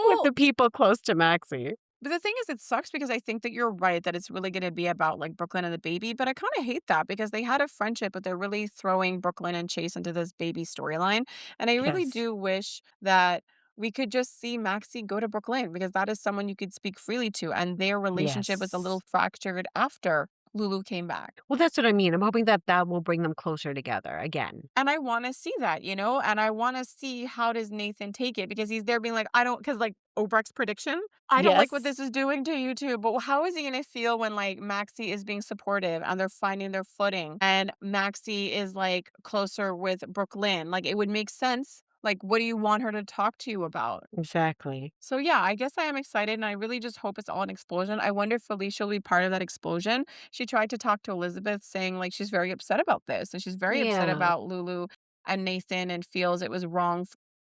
with Well, the people close to Maxie. but the thing is, it sucks because I think that you're right that it's really gonna be about, like, Brooklyn and the baby, but I kinda hate that because they had a friendship, but they're really throwing Brooklyn and Chase into this baby storyline, and I really Yes. do wish that we could just see Maxie go to Brooklyn because that is someone you could speak freely to, and their relationship was a little Yes. fractured after Lulu came back. Well, that's what I mean. I'm hoping that that will bring them closer together again. And I wanna see that, and I wanna see how does Nathan take it because he's there being like, "I don't," because like, Obrecht's prediction, "I don't like what Yes. this is doing to you 2," but how is he gonna feel when, like, Maxie is being supportive and they're finding their footing and Maxie is, like, closer with Brooklyn? Like, it would make sense. Like, what do you want her to talk to you about? Exactly. So yeah, I guess I am excited and I really just hope it's all an explosion. I wonder if Felicia will be part of that explosion. She tried to talk to Elizabeth saying like she's very upset about this and she's very upset Yeah. about Lulu and Nathan and feels it was wrong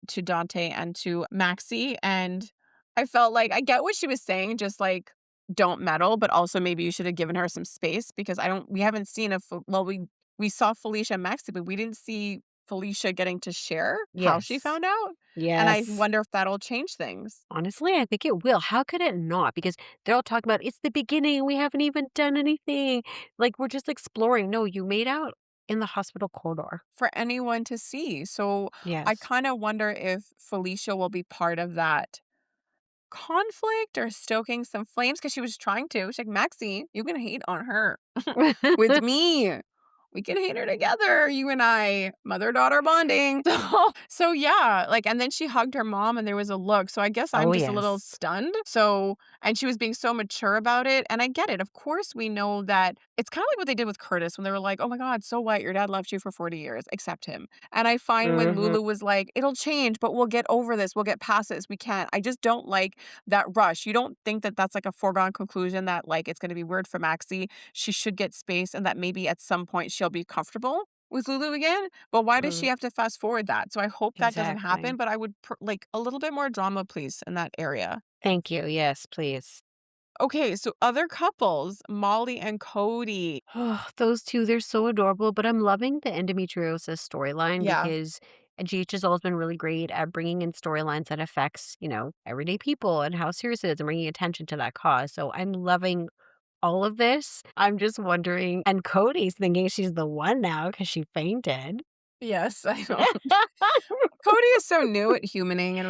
to Dante and to Maxie. And I felt like I get what she was saying, just like don't meddle, but also maybe you should have given her some space because we haven't seen well, we saw Felicia and Maxie, but we didn't see Felicia getting to share how she Yes. found out. And I Yes. wonder if that'll change things. Honestly, I think it will. How could it not? Because they're all talking about it's the beginning. We haven't even done anything. Like we're just exploring. No, you made out in the hospital corridor. For anyone to see. So I Yes. kind of wonder if Felicia will be part of that conflict or stoking some flames because she was trying to. She's like, Maxie, you can hate on her with me. We can hate her together, you and I, mother daughter bonding. So yeah, like, and then she hugged her mom and there was a look. So I guess I'm Oh, just a little yes. stunned. So, and she was being so mature about it. And I get it. Of course, we know that it's kind of like what they did with Curtis when they were like, oh my God, so what? Your dad left you for 40 years. Accept him. And I find when Hmm. Lulu was like, it'll change, but we'll get over this. We'll get past this. We can't. I just don't like that rush. You don't think that that's like a foregone conclusion that like it's going to be weird for Maxie. She should get space and that maybe at some point she'll be comfortable with Lulu again. But why does she Mm, have to fast forward that? So I hope that doesn't happen, exactly. but I would like a little bit more drama, please, in that area. Thank you. Yes, please. Okay, so other couples, Molly and Cody. Oh, those two, they're so adorable. But I'm loving the endometriosis storyline Yeah. because And GH has always been really great at bringing in storylines that affects, everyday people and how serious it is and bringing attention to that cause. So I'm loving all of this. I'm just wondering, and Cody's thinking she's the one now because she fainted. Yes, I know. Cody is so new at humaning and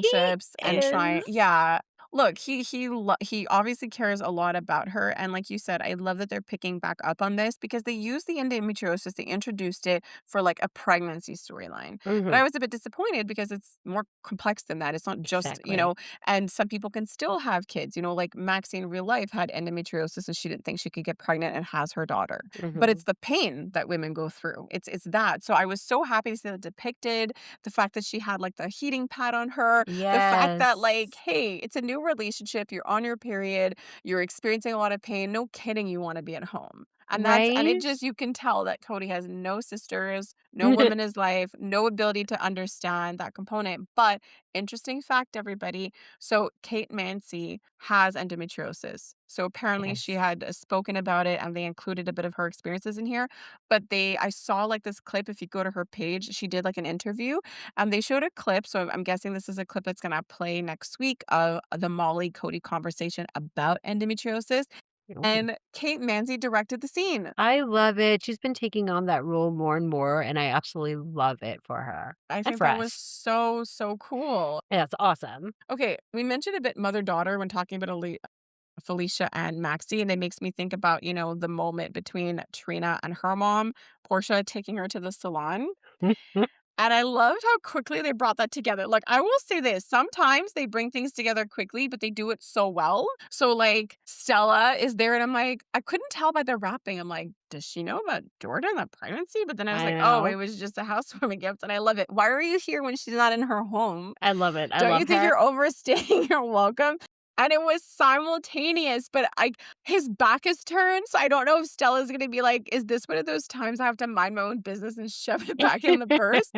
He relationships and trying is. yeah. Look, he obviously cares a lot about her, and like you said, I love that they're picking back up on this because they used the endometriosis, they introduced it for, like, a pregnancy storyline. But Mhm. I was a bit disappointed because it's more complex than that. It's not just, Exactly. and some people can still have kids, like Maxie in real life had endometriosis and she didn't think she could get pregnant and has her daughter. But it's Mhm. the pain that women go through. It's that. So I was so happy to see that depicted, the fact that she had, like, the heating pad on her, the fact that, like, Yes. hey, it's a new relationship, you're on your period, you're experiencing a lot of pain, no kidding you wanna be at home. And it Right? just you can tell that Cody has no sisters, no woman in his life, no ability to understand that component. But interesting fact, everybody, so Kate Mansi has endometriosis. So apparently she Yes. had spoken about it and they included a bit of her experiences in here. But I saw like this clip, if you go to her page, she did like an interview and they showed a clip. So I'm guessing this is a clip that's going to play next week of the Molly Cody conversation about endometriosis. Ooh. And Kate Mansi directed the scene. I love it. She's been taking on that role more and more, and I absolutely love it for her I and think for that was us. so, so cool. Yeah, it's awesome. Okay, we mentioned a bit mother daughter when talking about Felicia and Maxie, and it makes me think about, the moment between Trina and her mom, Portia, taking her to the salon. And I loved how quickly they brought that together. Like, I will say this, sometimes they bring things together quickly, but they do it so well. So, like, Stella is there, and I'm like, I couldn't tell by the wrapping. I'm like, does she know about Jordan, the pregnancy? But then I was I like, oh, it know. was just a housewarming gift, and I love it. Why are you here when she's not in her home? I love it. I Don't you love think her. you're overstaying your welcome? And it was simultaneous, but his back is turned, so I don't know if Stella's gonna be like, "Is this one of those times I have to mind my own business and shove it back in the purse?"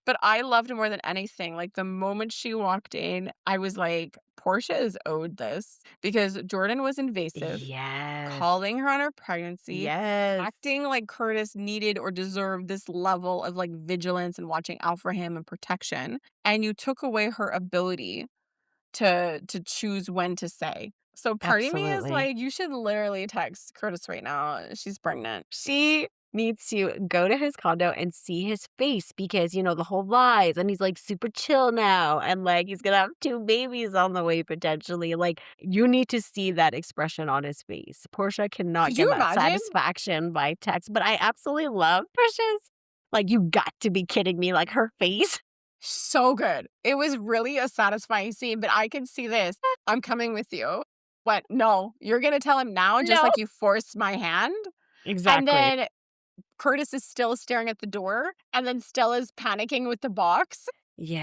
But I loved more than anything, like, the moment she walked in, I was like, "Portia is owed this," because Jordan was invasive, Yes. calling her on her pregnancy, Yes. acting like Curtis needed or deserved this level of, like, vigilance and watching out for him and protection, and you took away her ability to choose when to say. So part of me is Absolutely. like, you should literally text Curtis right now. She's pregnant. She needs to go to his condo and see his face because, the whole lies, and he's, like, super chill now, and, like, he's gonna have 2 babies on the way potentially, like, you need to see that expression on his face. Portia cannot Could get you that imagine? satisfaction by text, but I absolutely love Portia's, like, "You got to be kidding me," like, her face. So good. It was really a satisfying scene, but I can see this. I'm coming with you. What? No, you're gonna tell him now, just No. like you forced my hand? And Exactly. then Curtis is still staring at the door, and then Stella's panicking with the box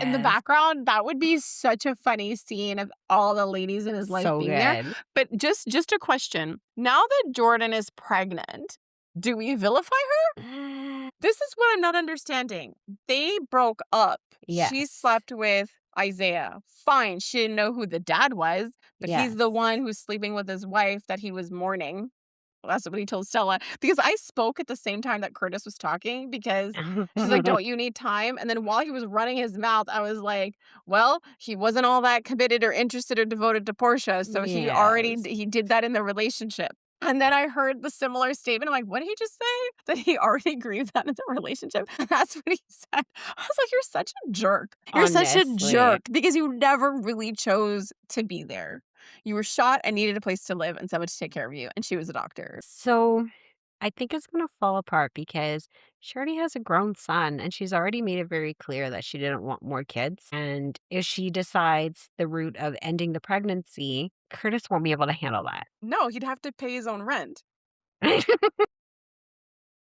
in the Yes. background. That would be such a funny scene of all the ladies in his life So being there. good. But just a question. Now that Jordan is pregnant, do we vilify her? This is what I'm not understanding. They broke up. She Yes. slept with Isaiah. Fine, she didn't know who the dad was, but he's the Yes. one who's sleeping with his wife that he was mourning. Well, that's what he told Stella. Because I spoke at the same time that Curtis was talking because she's like, "Don't you need time?" And then while he was running his mouth, I was like, "Well, he wasn't all that committed or interested or devoted to Portia, so Yes. he did that in the relationship." And then I heard the similar statement. I'm like, "What did he just say? That he already grieved that in the relationship?" That's what he said. I was like, "You're such a jerk. You're such a Honestly. jerk because you never really chose to be there." You were shot and needed a place to live and someone to take care of you, and she was a doctor. So, I think it's gonna fall apart because she already has a grown son, and she's already made it very clear that she didn't want more kids, and if she decides the route of ending the pregnancy, Curtis won't be able to handle that. No, he'd have to pay his own rent.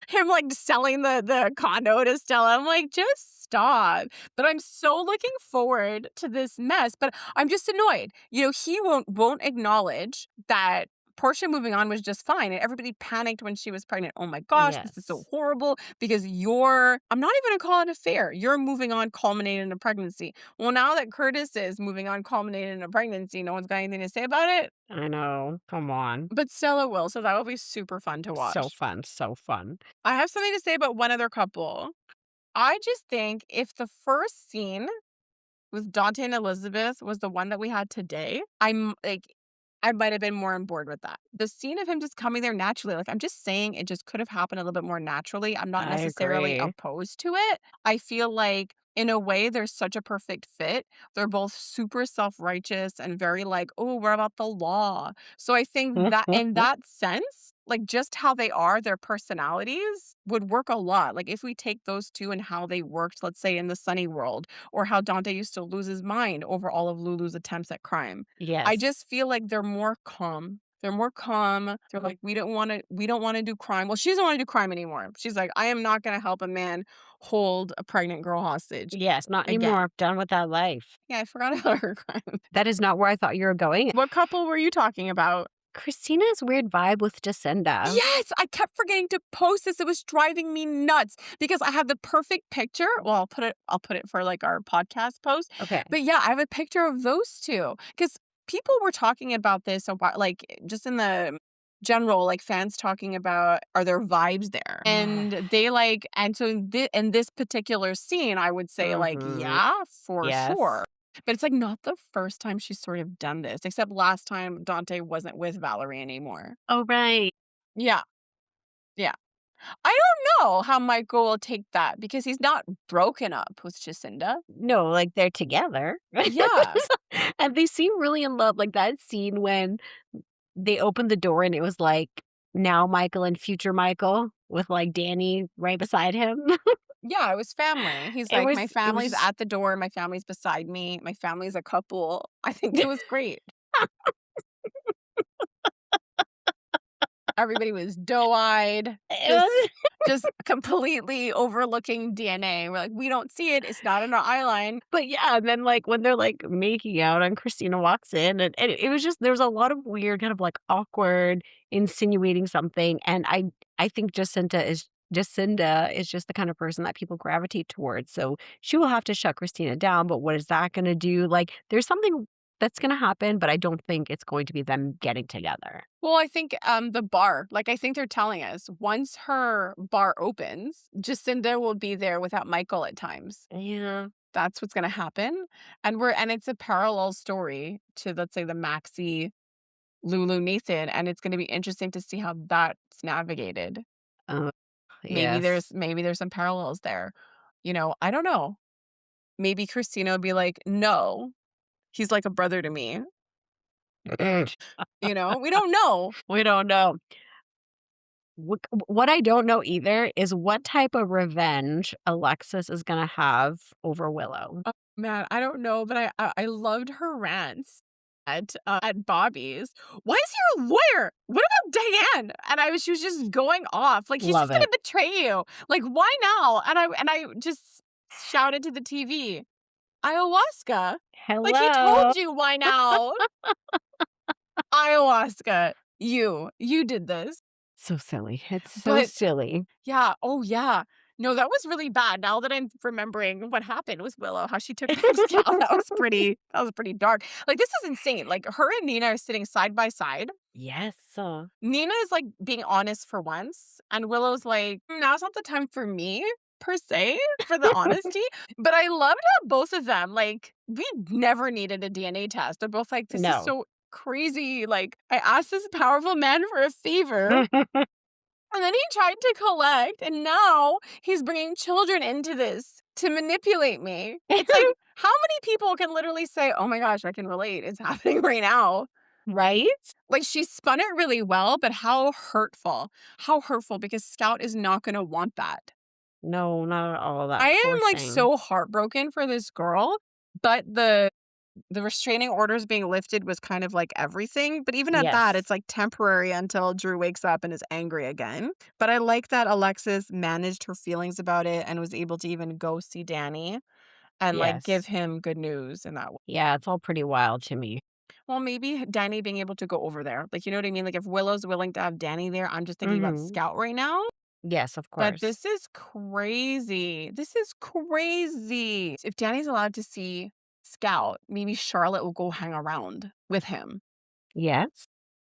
Him, like, selling the condo to Stella, I'm like, "Just stop." But I'm so looking forward to this mess, but I'm just annoyed. He won't acknowledge that Portia moving on was just fine, and everybody panicked when she was pregnant. "Oh my gosh, this is so Yes. horrible because I'm not even gonna call it an affair. You're moving on culminated in a pregnancy." Well, now that Curtis is moving on culminated in a pregnancy, no one's got anything to say about it? I know. Come on. But Stella will, so that will be super fun to So watch. fun, so fun. I have something to say about one other couple. I just think if the first scene with Dante and Elizabeth was the one that we had today, I might have been more on board with that. The scene of him just coming there naturally, like, I'm just saying it just could have happened a little bit more naturally. I'm not I necessarily agree. opposed to it. I feel like in a way they're such a perfect fit. They're both super self-righteous and very like, "Oh, we're about the law." So I think that in that sense, like just how they are, their personalities would work a lot. Like if we take those two and how they worked, let's say in the Sunny world, or how Dante used to lose his mind over all of Lulu's attempts at crime. I Yes. just feel like they're more calm. They're more calm. They're like, we don't want to do crime. Well, she doesn't want to do crime anymore. She's like, I am not gonna help a man hold a pregnant girl hostage Yes, not again. anymore. Done with that life. Yeah, I forgot about her crime. That is not where I thought you were going. What couple were you talking about? Christina's weird vibe with Jacinda. Yes, I kept forgetting to post this. It was driving me nuts because I have the perfect picture. Well, I'll put it for like our podcast post. Okay. But yeah, I have a picture of those two because people were talking about this a while, like just in the general, like fans talking about are there vibes there, and they like, and so in this particular scene, I would say like Mhm. yeah, for Yes. sure. But it's like not the first time she's sort of done this, except last time Dante wasn't with Valerie anymore. Oh, right. Yeah. Yeah. I don't know how Michael will take that because he's not broken up with Jacinda. No, like, they're together. Yeah. And they seem really in love, like, that scene when they opened the door and it was, like, now Michael and future Michael with, like, Danny right beside him. Yeah, it was family. He's It like, was my it was family's just at the door, my family's beside me, my family's a couple. I think it was great. Everybody was doe-eyed, it just was just completely overlooking DNA. We're like, we don't see it. It's not in our eye line. But yeah, and then, like, when they're, like, making out and Christina walks in and it was just there was a lot of weird kind of, like, awkward insinuating something, and I think Jacinda is just the kind of person that people gravitate towards, so she will have to shut Christina down, but what is that gonna do? Like, there's something that's gonna happen, but I don't think it's going to be them getting together. Well, I think the bar, like I think they're telling us once her bar opens, Jacinda will be there without Michael at times. Yeah. That's what's gonna happen. And it's a parallel story to, let's say, the Maxie, Lulu, Nathan, and it's gonna be interesting to see how that's navigated. Oh, Maybe yes. there's some parallels there. I don't know. Maybe Christina would be like, "No, he's like a brother to me." We don't know. We don't know. What I don't know either is what type of revenge Alexis is gonna have over Willow. Oh, man, I don't know, but I loved her rants at Bobby's. "Why is he your lawyer? What about Diane?" And she was just going off, like, "He's just Love gonna it. betray you. Like, why now?" And I just shouted to the TV, "Ayahuasca? Like, he Hello. told you why now. Ayahuasca. You did this." So silly. It's so But silly. yeah, oh, yeah. No, that was really bad now that I'm remembering what happened with Willow, how she took back Scout. That was pretty dark. Like, this is insane. Like, her and Nina are sitting side by side. Yes. Nina is, like, being honest for once, and Willow's like, "Now's not the time for me, per se, for the honesty." But I loved how both of them, like, we never needed a DNA test. They're both like, "This is No. so crazy. Like, I asked this powerful man for a favor, and then he tried to collect, and now he's bringing children into this to manipulate me." It's like, how many people can literally say, "Oh my gosh, I can relate. It's happening right now." Right? Like, she spun it really well, but how hurtful. How hurtful, because Scout is not gonna want that. No, not at all. That I poor am, like, thing. so heartbroken for this girl, but the restraining orders being lifted was kind of like everything, but even at that, Yes. it's, like, temporary until Drew wakes up and is angry again. But I like that Alexis managed her feelings about it and was able to even go see Danny and, like, give Yes. him good news in that way. Yeah, it's all pretty wild to me. Well, maybe Danny being able to go over there. Like, you know what I mean? Like, if Willow's willing to have Danny there, I'm just thinking about Mhm. Scout right now. Yes, of But course. this is crazy. This is crazy. If Danny's allowed to see Scout, maybe Charlotte will go hang around with him. Yes.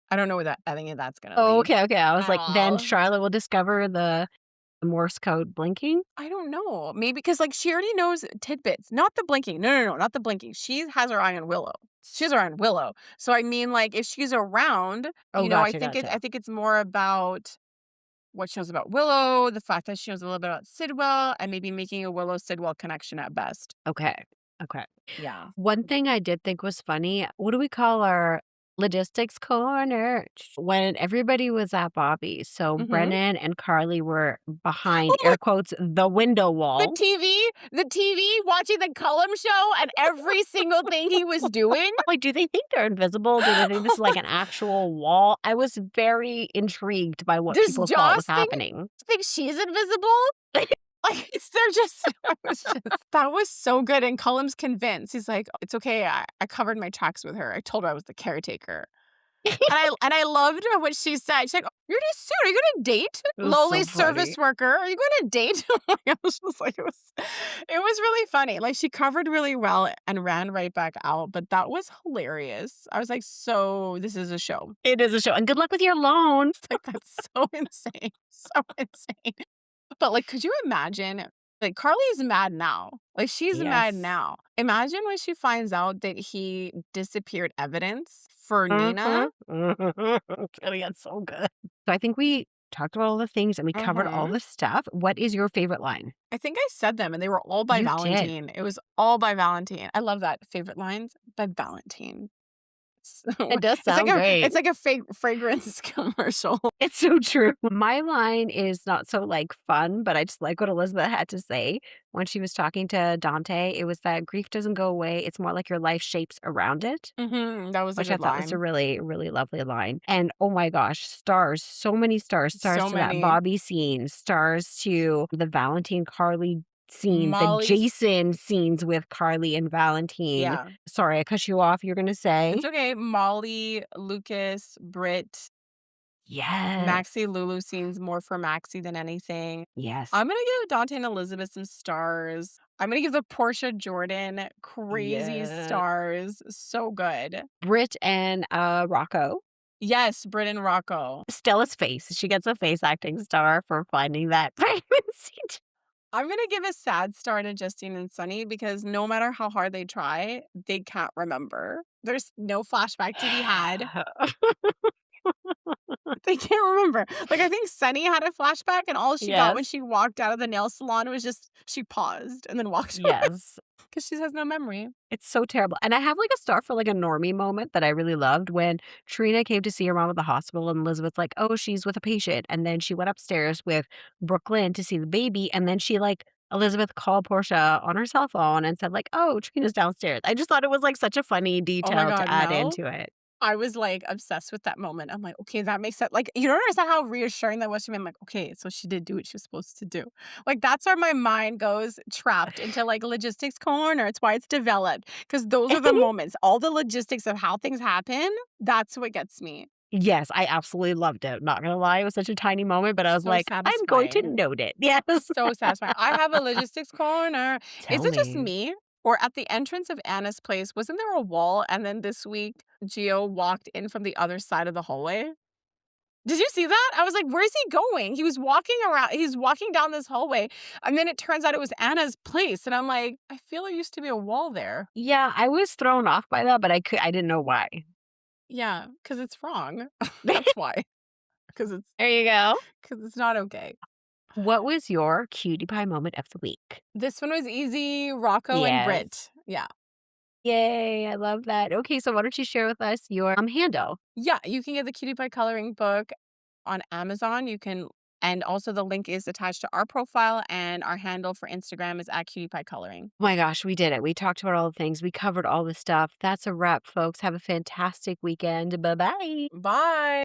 I don't know where that I think that's gonna Oh, lead. okay, okay. I was like, then Oh. Charlotte will discover the Morse code blinking? I don't know. Maybe because like she already knows tidbits, not the blinking. No, not the blinking. She has her eye on Willow. She has her eye on Willow. So I mean, like if she's around, Oh, I gotcha, think gotcha. it's more about what she knows about Willow, the fact that she knows a little bit about Sidwell, and maybe making a Willow Sidwell connection at best. Okay. Okay. Yeah. One thing I did think was funny, what do we call our logistics corner? When everybody was at Bobby's, so Mm-hmm. Brennan and Carly were behind, air quotes, the window The wall. TV, watching the Cullum show and every single thing he was doing. Like, do they think they're invisible? Do they think this is like an actual wall? I was very intrigued by what Does people thought was Joss happening. think she's invisible? Like they're just, that was so good. And Cullum's convinced. He's like, it's okay. I covered my tracks with her. I told her I was the caretaker. And I loved what she said. She's like, "You're too soon. Are you going to date It was Lowly's so funny. service worker? Are you going to date?" I was just like, it was really funny. Like she covered really well and ran right back out. But that was hilarious. I was like, so this is a show. It is a show. And good luck with your loan. Like that's so insane, so insane. But like, could you imagine? Like Carly's mad now. Like she's mad Yes. now. Imagine when she finds out that he disappeared evidence for Nina. It's gonna get so good. So I think we talked about all the things and we covered all Mhm. the stuff. What is your favorite line? I think I said them and they were all by You did. Valentine. It was all by Valentine. I love that. Favorite lines by Valentine. So, It does it's like sound great. it's like a fake fragrance commercial. It's so true. My line is not so like fun, but I just like what Elizabeth had to say when she was talking to Dante. It was that grief doesn't go away. It's more like your life shapes around it, That was a which I good thought was a line. really, really lovely line. And oh my gosh, stars, so many stars, stars So to that many. Bobby scene, stars to the Valentine Carly scene, the Molly's. Jason scenes with Carly and Valentine. Yeah. Sorry, I cut you off. You're going to say? It's okay. Molly, Lucas, Britt, Yes. Maxie, Lulu scenes more for Maxie than anything. Yes. I'm going to give Dante and Elizabeth some stars. I'm going to give the Portia Jordan crazy Yeah. stars. So good. Britt and Rocco. Yes, Britt and Rocco. Stella's face. She gets a face acting star for finding that pregnancy. I'm going to give a sad star to Justine and Sunny because no matter how hard they try, they can't remember. There's no flashback to be had. They can't remember. Like, I think Sunny had a flashback, and all she got when Yes. she walked out of the nail salon was just she paused and then walked away Yes. because she has no memory. It's so terrible. And I have like a star for like a normie moment that I really loved when Trina came to see her mom at the hospital and Elizabeth's like, oh, she's with a patient. And then she went upstairs with Brooklyn to see the baby. And then she like, Elizabeth called Portia on her cell phone and said like, oh, Trina's downstairs. I just thought it was like such a funny Oh my detail to God, add Mel. into it. I was like obsessed with that moment. I'm like, okay, that makes sense. Like, you don't understand how reassuring that was to me. I'm like, okay, so she did do what she was supposed to do. Like, that's where my mind goes trapped into like logistics corner. It's why it's developed because those are the moments, all the logistics of how things happen. That's what gets me. Yes, I absolutely loved it. Not gonna lie, it was such a tiny moment, but I was So like, I'm going to satisfying. note it. Yes. So satisfying. I have a logistics corner. Is Tell it just me. me? Or at the entrance of Anna's place, wasn't there a wall? And then this week, Gio walked in from the other side of the hallway. Did you see that? I was like, where's he going? He was walking around, he's walking down this hallway. And then it turns out it was Anna's place. And I'm like, I feel there used to be a wall there. Yeah, I was thrown off by that, but I didn't know why. Yeah, because it's wrong. That's why. Because There you go. it's not okay. What was your cutie pie moment of the week? This one was easy. Rocco and Britt. Yeah. Yay, I love that. Okay, so why don't you share with us your handle? Yeah, you can get the Cutie Pie coloring book on Amazon. And also the link is attached to our profile, and our handle for Instagram is at Cutie Pie Coloring. Oh my gosh, we did it. We talked about all the things. We covered all the stuff. That's a wrap, folks. Have a fantastic weekend. Bye-bye. Bye.